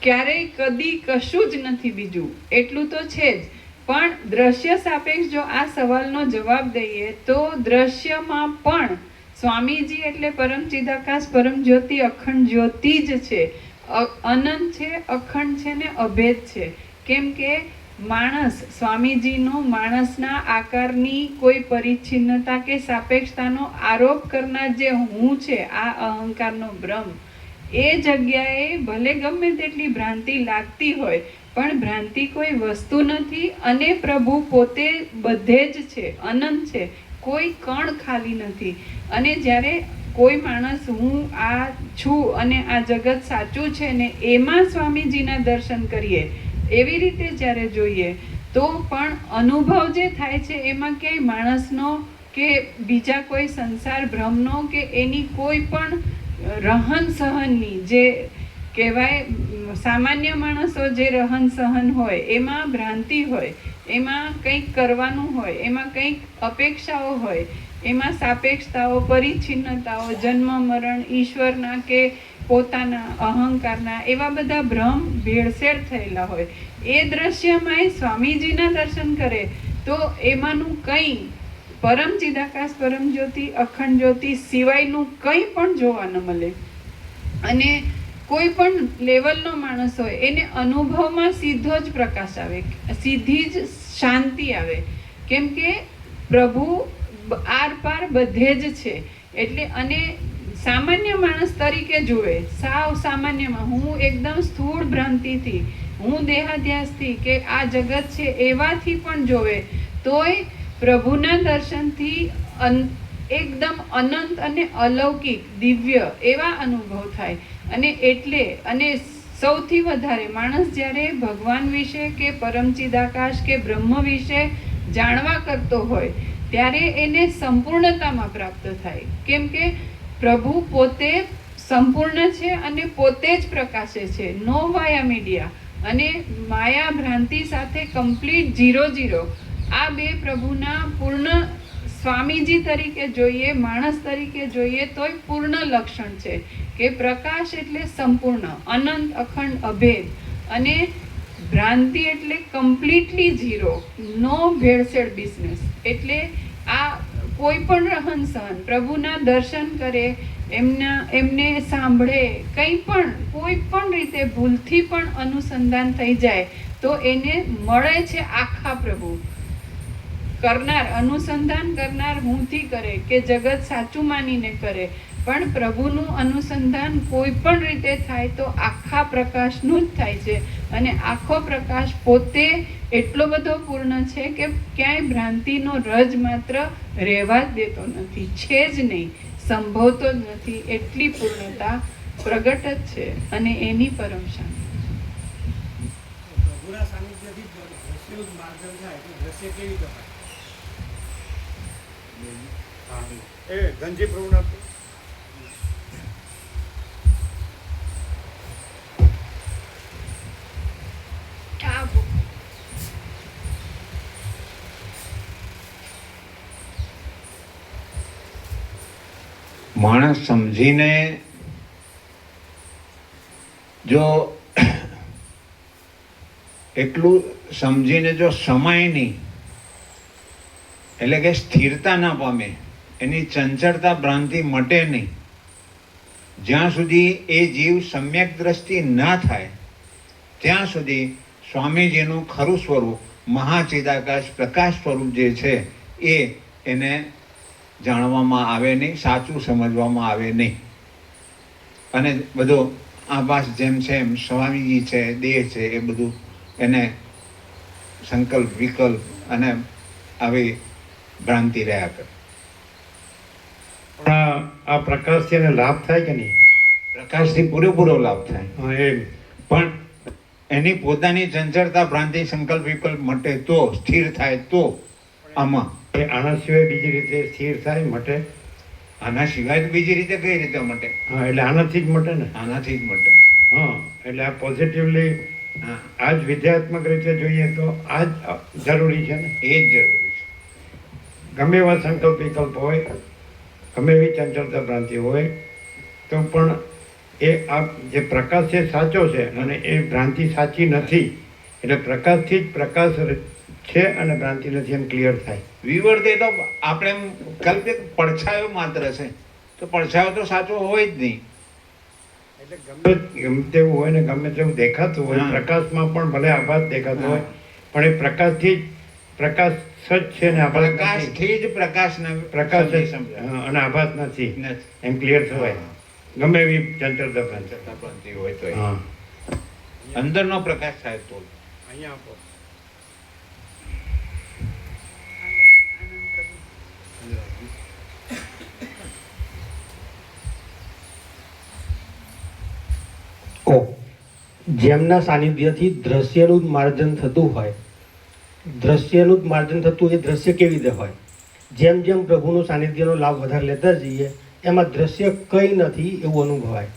ક્યારેય કદી કશું જ નથી બીજું, એટલું તો છે જ. પણ દ્રશ્ય સાપેક્ષ જો આ સવાલનો જવાબ દઈએ તો દ્રશ્યમાં પણ સ્વામીજી એટલે પરમ ચિદાકાશ પરમ જ્યોતિ અખંડ જ્યોતિ જ છે, અનંત છે, અખંડ છે ને અભેદ છે. કેમ કે માણસ સ્વામીજીનો માણસના આકારની કોઈ પરિચ્છિન્નતા કે સાપેક્ષતાનો આરોપ કરનાર જે હું છે, આ અહંકારનો ભ્રમ, એ જગ્યાએ ભલે ગમે તેટલી ભ્રાંતિ લાગતી હોય પણ ભ્રાંતિ કોઈ વસ્તુ નથી અને પ્રભુ પોતે બધે જ છે, અનંત છે, કોઈ કણ ખાલી નથી. અને જ્યારે કોઈ માણસ હું આ છું અને આ જગત સાચું છે ને એમાં સ્વામીજીના દર્શન કરીએ, એવી રીતે જ્યારે જોઈએ તો પણ અનુભવ જે થાય છે એમાં ક્યાંય માણસનો કે બીજા કોઈ સંસાર ભ્રમનો કે એની કોઈ પણ રહન સહનની જે કહેવાય સામાન્ય માણસો જે રહન સહન હોય એમાં ભ્રાંતિ હોય, એમાં કંઈક કરવાનું હોય, એમાં કંઈક અપેક્ષાઓ હોય, એમાં સાપેક્ષતાઓ, પરિચ્છિન્નતાઓ, જન્મ મરણ, ઈશ્વરના કે પોતાના અહંકારના એવા બધા ભ્રમ ભેળસેળ થયેલા હોય. એ દ્રશ્યમાં સ્વામીજીના દર્શન કરે તો એમાંનું કંઈ પરમ ચિદાકાશ પરમ જ્યોતિ અખંડ જ્યોતિ સિવાયનું કંઈ પણ જોવા ન મળે. અને કોઈ પણ લેવલનો માણસ હોય એને અનુભવમાં સીધો જ પ્રકાશ આવે, સીધી જ શાંતિ આવે. કેમ કે પ્રભુ આર પાર બધે જ છે. એટલે અને સામાન્ય માણસ તરીકે જુએ, સાવ સામાન્યમાં, હું એકદમ સ્થૂળ ભ્રાંતિથી, હું દેહાધ્યાસથી કે આ જગત છે એવાથી પણ જોવે તોય પ્રભુના દર્શનથી એકદમ અનંત અને અલૌકિક દિવ્ય એવા અનુભવ થાય. અને એટલે અને સૌથી વધારે માણસ જ્યારે ભગવાન વિશે કે પરમ ચિદાકાશ કે બ્રહ્મ વિશે જાણવા કરતો હોય ત્યારે એને સંપૂર્ણતામાં પ્રાપ્ત થાય. કેમ કે પ્રભુ પોતે સંપૂર્ણ છે અને પોતે જ પ્રકાશે છે, નો વાયા મીડિયા. અને માયા ભ્રાંતિ સાથે કમ્પ્લીટ 0-0. આ બે પ્રભુના પૂર્ણ સ્વામીજી તરીકે જોઈએ, માણસ તરીકે જોઈએ તોય પૂર્ણ લક્ષણ છે કે પ્રકાશ એટલે સંપૂર્ણ, અનંત, અખંડ, અભેદ. અને ભ્રાંતિ એટલે કમ્પ્લીટલી 0, નો ભેળસેળ બિઝનેસ. એટલે આ કોઈ પણ રહન સહન પ્રભુના દર્શન કરે, એમને સાંભળે, કંઈ પણ કોઈ પણ રીતે ભૂલથી પણ અનુસંધાન થઈ જાય તો એને મળે છે આખા પ્રભુ. કરનાર, અનુસંધાન કરનાર હુંથી કરે કે જગત સાચું માનીને કરે, પણ પ્રભુનું અનુસંધાન કોઈ પણ રીતે થાય તો આખા પ્રકાશનું જ થાય છે. અને આખો પ્રકાશ પોતે એટલો બધો પૂર્ણ છે કે ક્યાંય ભ્રાંતિનો રજ માત્ર રહેવા જ દેતો નથી, છે જ નહીં, સંભવતો જ નથી. એટલી પૂર્ણતા પ્રગટ જ છે અને એની પરમ શાંતિ. પ્રભુના સાનિધ્યથી દ્રશ્યનું જ માર્ગદર્શન થાય તો દ્રશ્ય કેવી રીતે થાય? એ ગંજી પ્રભુના માણસ સમજીને જો એટલું સમજીને જો સમાય નહીં, એટલે કે સ્થિરતા ના પામે, એની ચંચળતા ભ્રાંતિ મટે નહીં, જ્યાં સુધી એ જીવ સમ્યક દ્રષ્ટિ ના થાય ત્યાં સુધી સ્વામીજીનું ખરું સ્વરૂપ મહાચિદાકાશ પ્રકાશ સ્વરૂપ જે છે એ એને જાણવામાં આવે નહીં, સાચું સમજવામાં આવે નહીં. અને બધો આભાસ જેમ છે એમ સ્વામીજી છે, દેહ છે, એ બધું એને સંકલ્પ વિકલ્પ અને આવી ભ્રાંતિ રહ્યા કરે. પણ આ પ્રકાશથી એને લાભ થાય કે નહીં? પ્રકાશથી પૂરેપૂરો લાભ થાય, એમ પણ એની પોતાની ચંચળતા ભ્રાંતિ સંકલ્પ વિકલ્પ મટે તો, સ્થિર થાય તો. આમાં એ આના સિવાય બીજી રીતે સ્થિર થાય, મટે? આના સિવાય તો બીજી રીતે કઈ રીતે મટે? હા, એટલે આનાથી જ મટે ને. આનાથી જ મટે. હા, એટલે આ પોઝિટિવલી આ જ વિદ્યાત્મક રીતે જોઈએ તો આ જ જરૂરી છે ને. એ જ જરૂરી છે. ગમે એવા સંકલ્પ વિકલ્પ હોય, ગમે એવી ચંચળતા ભ્રાંતિ હોય તો પણ એ આ જે પ્રકાશ છે સાચો છે અને એ ભ્રાંતિ સાચી નથી. એટલે પ્રકાશથી જ પ્રકાશ છે અને ભ્રાંતિ નથી એમ ક્લિયર થાય. વિવર્તે તો આપણે એમ કલ્પિત પડછાયો માત્ર છે, તો પડછાયો તો સાચો હોય જ નહીં. એટલે ગમે તેવું હોય ને ગમે તેવું દેખાતું હોય, હા. પ્રકાશમાં પણ ભલે આભાસ દેખાતો હોય, પણ એ પ્રકાશથી જ પ્રકાશ જ છે ને આભાસ નથી. પ્રકાશથી જ પ્રકાશને પ્રકાશ જ સમજાય હા, અને આભાસ નથી નથી. એમ ક્લિયર થવાય. ગમે એવી ચંચળતા ભ્રાંતિ. છતાં બનતી હોય તો હા અંદરનો પ્રકાશ થાય તો અહીંયા આપો. ઓ જેમના સાનિધ્યથી દ્રશ્યનું જ માર્જન થતું હોય, દ્રશ્યનું જ માર્જન થતું એ દ્રશ્ય કેવી રીતે હોય? જેમ જેમ પ્રભુનું સાનિધ્યનો લાભ વધારે લેતા જઈએ એમાં દ્રશ્ય કંઈ નથી એવું અનુભવાય.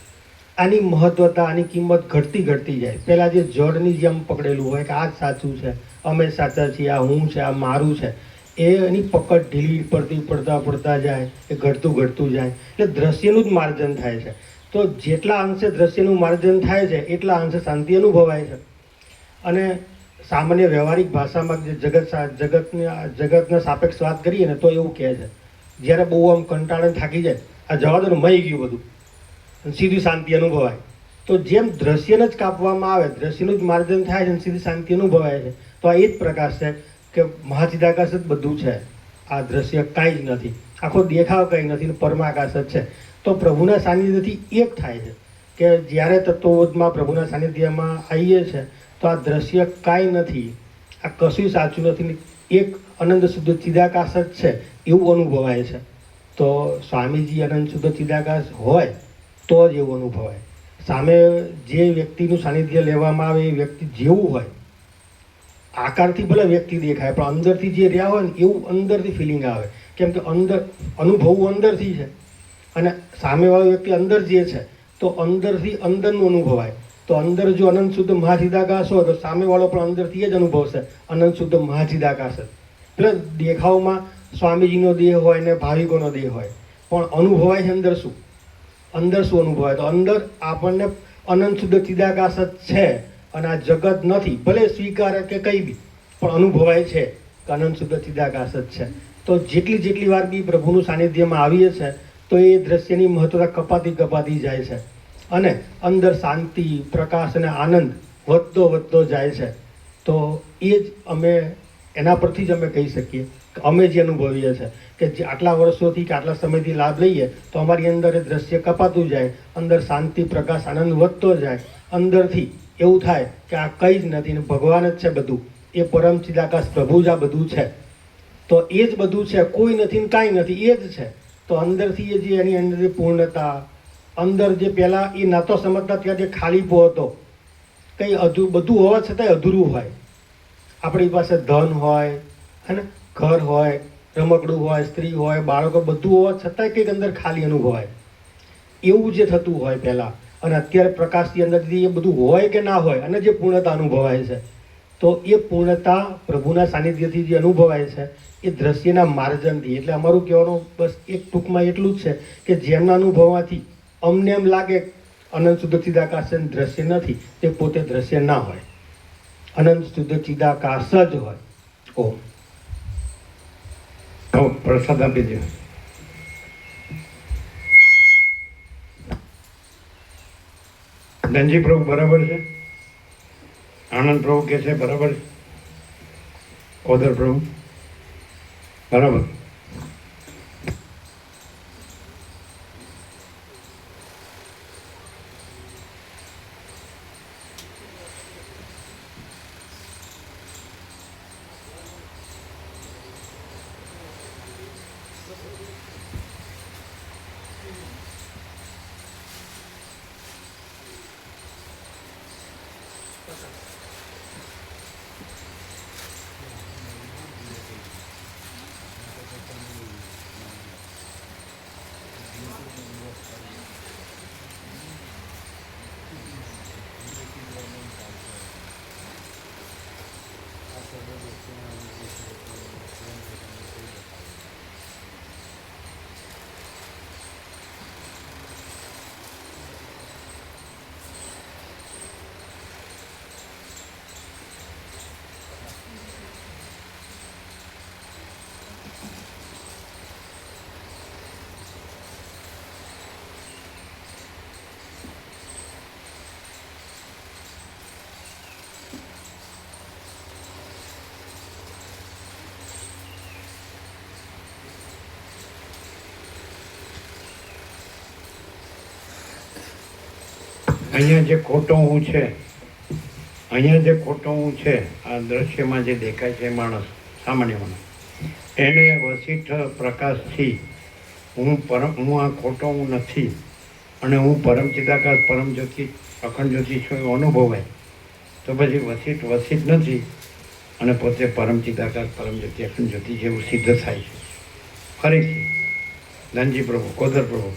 આની મહત્વતા, આની કિંમત ઘટતી જાય. પહેલાં જે જડની જેમ પકડેલું હોય કે આ જ સાચું છે, અમે સાચા છીએ, આ હું છે, આ મારું છે, એની પકડ ઢીલી પડતા જાય, એ ઘટતું જાય. એટલે દ્રશ્યનું જ માર્જન થાય છે. તો જેટલા અંશે દ્રશ્યનું માર્જન થાય છે એટલા અંશે શાંતિ અનુભવાય છે. અને સામાન્ય વ્યવહારિક ભાષામાં જે જગતના સાપેક્ષ વાત કરીએ ને તો એવું કહે છે, જ્યારે બહુ આમ કંટાળે થાકી જાય, આ જવા દો ને, મહી ગયું બધું, અને સીધી શાંતિ અનુભવાય. તો જેમ દ્રશ્યને જ કાપવામાં આવે, દ્રશ્યનું જ માર્જન થાય છે અને સીધી શાંતિ અનુભવાય છે. તો આ એ જ પ્રકાશ છે કે મહાચિદાકાશ જ બધું છે. આ દ્રશ્ય કાંઈ જ નથી, આખો દેખાવ કંઈ નથી, પરમાકાશ જ છે. તો પ્રભુના સાનિધ્યથી એક થાય છે કે જ્યારે તત્વબોધમાં પ્રભુના સાનિધ્યમાં આવીએ છીએ તો આ દ્રશ્ય કાંઈ નથી, આ કશું સાચું નથી, એક અનંત શુદ્ધ ચિદાકાશ જ છે એવું અનુભવાય છે. તો સ્વામીજી અનંત શુદ્ધ ચિદાકાશ હોય તો જ એવું અનુભવાય. સામે જે વ્યક્તિનું સાનિધ્ય લેવામાં આવે એ વ્યક્તિ જેવું હોય, આકારથી ભલે વ્યક્તિ દેખાય પણ અંદરથી જે રહ્યા હોય ને એવું અંદરથી ફિલિંગ આવે. કેમ કે અંદર અનુભવવું અંદરથી છે અને સામેવાળો વ્યક્તિ અંદર જે છે તો અંદરથી અંદરનું અનુભવાય. તો અંદર જો અનંત શુદ્ધ મહાચિદાકાશ હોય તો સામેવાળો પણ અંદરથી જ અનુભવશે અનંત શુદ્ધ મહાચિદાકાશ જ. એટલે દેખાવમાં સ્વામીજીનો દેહ હોય ને ભાવિકોનો દેહ હોય, પણ અનુભવાય છે અંદર શું અનુભવાય? તો અંદર આપણને અનંત શુદ્ધ ચિદાકાશ જ છે અને આ જગત નથી. ભલે સ્વીકારે કે કંઈ બી, પણ અનુભવાય છે કે અનંત શુદ્ધ ચિદાકાશ જ છે. તો જેટલી વાર બી પ્રભુનું સાનિધ્યમાં આવીએ છે તો એ દ્રશ્યની મહત્વતા કપાતી જાય છે અને અંદર શાંતિ, પ્રકાશ અને આનંદ વધતો જાય છે. તો એ જ અમે એના પરથી જ અમે કહી શકીએ કે અમે જે અનુભવીએ છીએ કે જે આટલા વર્ષોથી કે આટલા સમયથી લાભ લઈએ તો અમારી અંદર એ દ્રશ્ય કપાતું જાય, અંદર શાંતિ, પ્રકાશ, આનંદ વધતો જાય. અંદરથી એવું થાય કે આ કંઈ જ નથી ને ભગવાન જ છે બધું, એ પરમ ચિદાકાશ પ્રભુ જ આ બધું છે. તો એ જ બધું છે, કોઈ નથી ને કાંઈ નથી, એ જ છે. તો અંદરથી એ જે એની અંદર પૂર્ણતા, અંદર જે પહેલાં એ નહોતો સમજતા ત્યાં જે ખાલીપો હતો, કંઈ બધું હોવા છતાંય અધૂરું હોય. આપણી પાસે ધન હોય અને ઘર હોય, રમકડું હોય, સ્ત્રી હોય, બાળકો, બધું હોવા છતાંય કંઈક અંદર ખાલી અનુભવાય. એવું જે થતું હોય પહેલાં, અને અત્યારે પ્રકાશની અંદરથી એ બધું હોય કે ના હોય અને જે પૂર્ણતા અનુભવાય છે, તો એ પૂર્ણતા પ્રભુના સાનિધ્યથી જે અનુભવાય છે એ દ્રશ્યના માર્જનથી. એટલે અમારું કહેવાનું બસ એક ટૂંકમાં એટલું જ છે કે જેમના અનુભવમાંથી અમને એમ લાગે અનંત શુદ્ધ ચિદાકાશ દ્રશ્ય નથી, તે પોતે દ્રશ્ય ના હોય, અનંત શુદ્ધ ચિદાકાશ જ હોય. ઓમ. પ્રસાદ આપી દો. ધનજી પ્રભુ બરાબર છે, આનંદ પ્રભુ કે છે બરાબર છે, ઓદર પ્રભુ બરાબર. અહીંયા જે ખોટો હું છે, અહીંયા જે ખોટો હું છે, આ દ્રશ્યમાં જે દેખાય છે માણસ, સામાન્ય માણસ, એને વસિષ્ઠ પ્રકાશથી હું આ ખોટો હું નથી અને હું પરમ ચિદાકાશ પરમ જ્યોતિ અખંડ જ્યોતિ છું એવું અનુભવાય તો પછી વસિષ્ઠ નથી અને પોતે પરમ ચિદાકાશ પરમ જ્યોતિ અખંડ જ્યોતિ જેવું સિદ્ધ થાય છે. ફરીથી ધનજી પ્રભુ, કોદર પ્રભુ,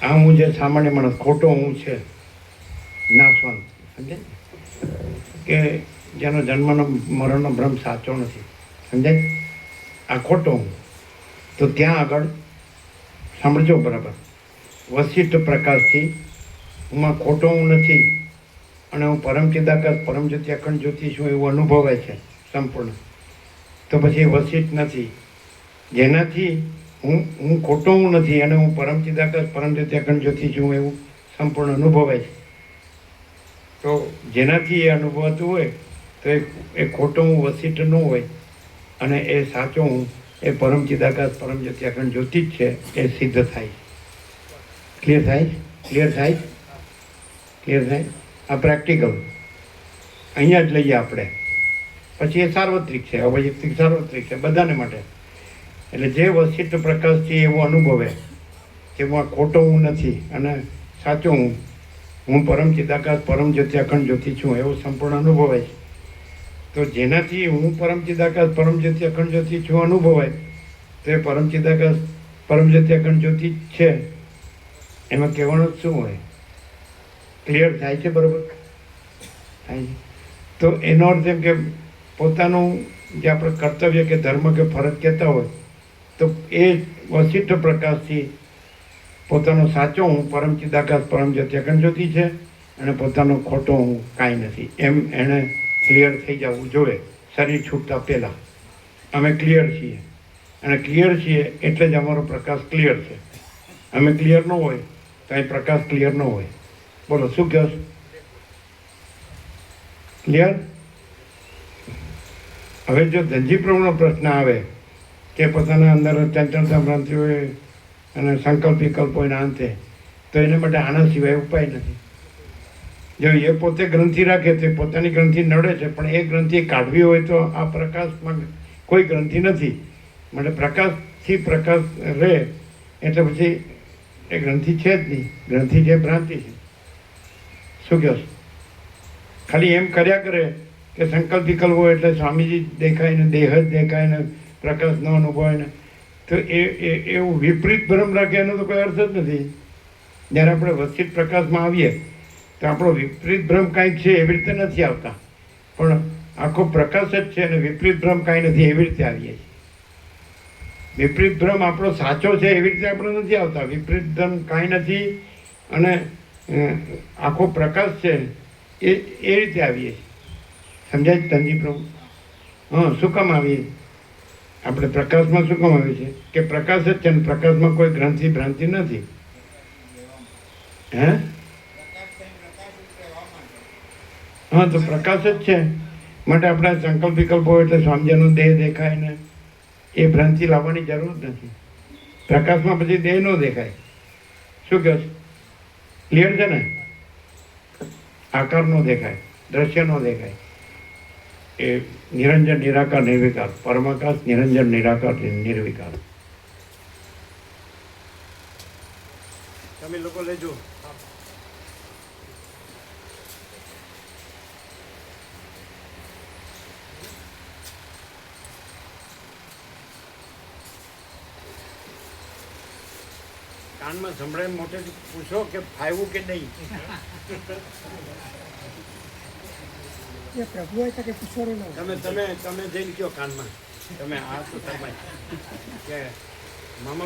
આ હું જે સામાન્ય માણસ ખોટો હું છે, નાશવંત, સમજાય કે જેનો જન્મનો મરણનો ભ્રમ સાચો નથી, સમજાય, આ ખોટો હું. તો ત્યાં આગળ સાંભળજો બરાબર, વસિષ્ઠ પ્રકાશથી હું આ ખોટો હું નથી અને હું પરમ ચિદાકાશ પરમ જ્યોતિ અખંડ જ્યોતિ છું એવું અનુભવાય છે સંપૂર્ણ. તો પછી વસિષ્ઠ નથી, જેનાથી હું ખોટો હું નથી અને હું પરમ ચિદાકાશ પરમ જ્યોતિ અખંડ જ્યોતિ છું એવું સંપૂર્ણ અનુભવાય છે. તો જેનાથી એ અનુભવાતું હોય તો એ ખોટો હું વસિષ્ઠ ન હોય અને એ સાચો હું એ પરમ ચિદાકાશ પરમ જ્યોતિ અખંડ જ્યોતિ જ છે એ સિદ્ધ થાય. ક્લિયર થાય? ક્લિયર થાય? ક્લિયર થાય? આ પ્રેક્ટિકલ અહીંયા જ લઈએ આપણે. પછી એ સાર્વત્રિક છે, અવૈયક્તિક સાર્વત્રિક છે બધાને માટે. એટલે જે વસિષ્ઠ પ્રકાશથી એવું અનુભવે કે હું આ ખોટો હું નથી અને સાચો હું પરમ ચિદાકાશ પરમ જ્યોતિ અખંડ જ્યોતિ છું એવું સંપૂર્ણ અનુભવાય છે. તો જેનાથી હું પરમ ચિદાકાશ પરમ જ્યોતિ અખંડ જ્યોતિ છું અનુભવાય તો એ પરમ ચિદાકાશ પરમ જ્યોતિ અખંડ જ્યોતિ છે. એમાં કહેવાનું શું હોય? ક્લિયર થાય છે? બરાબર થાય છે. તો એનો અર્થ એમ કે પોતાનું જે આપણે કર્તવ્ય કે ધર્મ કે ફરજ કહેતા હોય તો એ વસિષ્ઠ પ્રકાશથી પોતાનો સાચો હું પરમ ચિદાકાશ પરમ જ્યોતિ અખંડ જ્યોતિ છે અને પોતાનો ખોટો હું કાંઈ નથી એમ એણે ક્લિયર થઈ જવું જોઈએ શરીર છૂટતા પહેલાં. અમે ક્લિયર છીએ અને ક્લિયર છીએ એટલે જ અમારો પ્રકાશ ક્લિયર છે. અમે ક્લિયર ન હોય તો અહીં પ્રકાશ ક્લિયર ન હોય. બોલો શું કહો છો? ક્લિયર? હવે જો ધનજી પ્રભુનો પ્રશ્ન આવે કે પોતાના અંદર ચંચળતા ભ્રાંતિ હોય અને સંકલ્પ વિકલ્પ હોય અંતે તો એને માટે આના સિવાય ઉપાય નથી. જો એ પોતે ગ્રંથિ રાખે તો પોતાની ગ્રંથિ નડે છે પણ એ ગ્રંથિ કાઢવી હોય તો આ પ્રકાશમાં કોઈ ગ્રંથિ નથી. માટે પ્રકાશથી પ્રકાશ રહે એટલે પછી એ ગ્રંથિ છે જ નહીં. ગ્રંથિ જે ભ્રાંતિ છે. શું કહો છો? ખાલી એમ કર્યા કરે કે સંકલ્પ વિકલ્પ હોય એટલે સ્વામીજી દેખાય ને દેહ જ દેખાય ને પ્રકાશ ન અનુભવાય ને તો એવું વિપરીત ભ્રમ રાખે એનો તો કોઈ અર્થ જ નથી. જ્યારે આપણે વસિષ્ઠ પ્રકાશમાં આવીએ તો આપણો વિપરીત ભ્રમ કાંઈક છે એવી રીતે નથી આવતા પણ આખો પ્રકાશ જ છે અને વિપરીત ભ્રમ કાંઈ નથી એવી રીતે આવીએ છીએ. વિપરીત ભ્રમ આપણો સાચો છે એવી રીતે આપણે નથી આવતા. વિપરીત ભ્રમ કાંઈ નથી અને આખો પ્રકાશ છે એ રીતે આવીએ છીએ. સમજાય ધનજી પ્રભુ? હા. શું કામ આવીએ આપણે પ્રકાશમાં? શું કામ આવીએ છીએ કે પ્રકાશ જ છે ને પ્રકાશમાં કોઈ ગ્રંથિ ભ્રાંતિ નથી. હે? હા. તો પ્રકાશ જ છે માટે આપણે સંકલ્પ વિકલ્પ હોય એટલે સ્વામીજીનો દેહ દેખાય ને એ ભ્રાંતિ લાવવાની જરૂર નથી. પ્રકાશમાં પછી દેહ ન દેખાય. શું કહો છો? ક્લિયર છે ને? આકાર ન દેખાય, દ્રશ્ય ન દેખાય. એ નિરંજન નિરાકાર નિર્વિકાર, પરમાકાશ નિરંજન નિરાકાર નિર્વિકાર. તમે લોકો લેજો. કાનમાં સંભળાય મોટેથી પૂછો કે ફાવ્યું કે નહીં. તમે જઈને કયો કાનમાં તમે આ તો કે મામા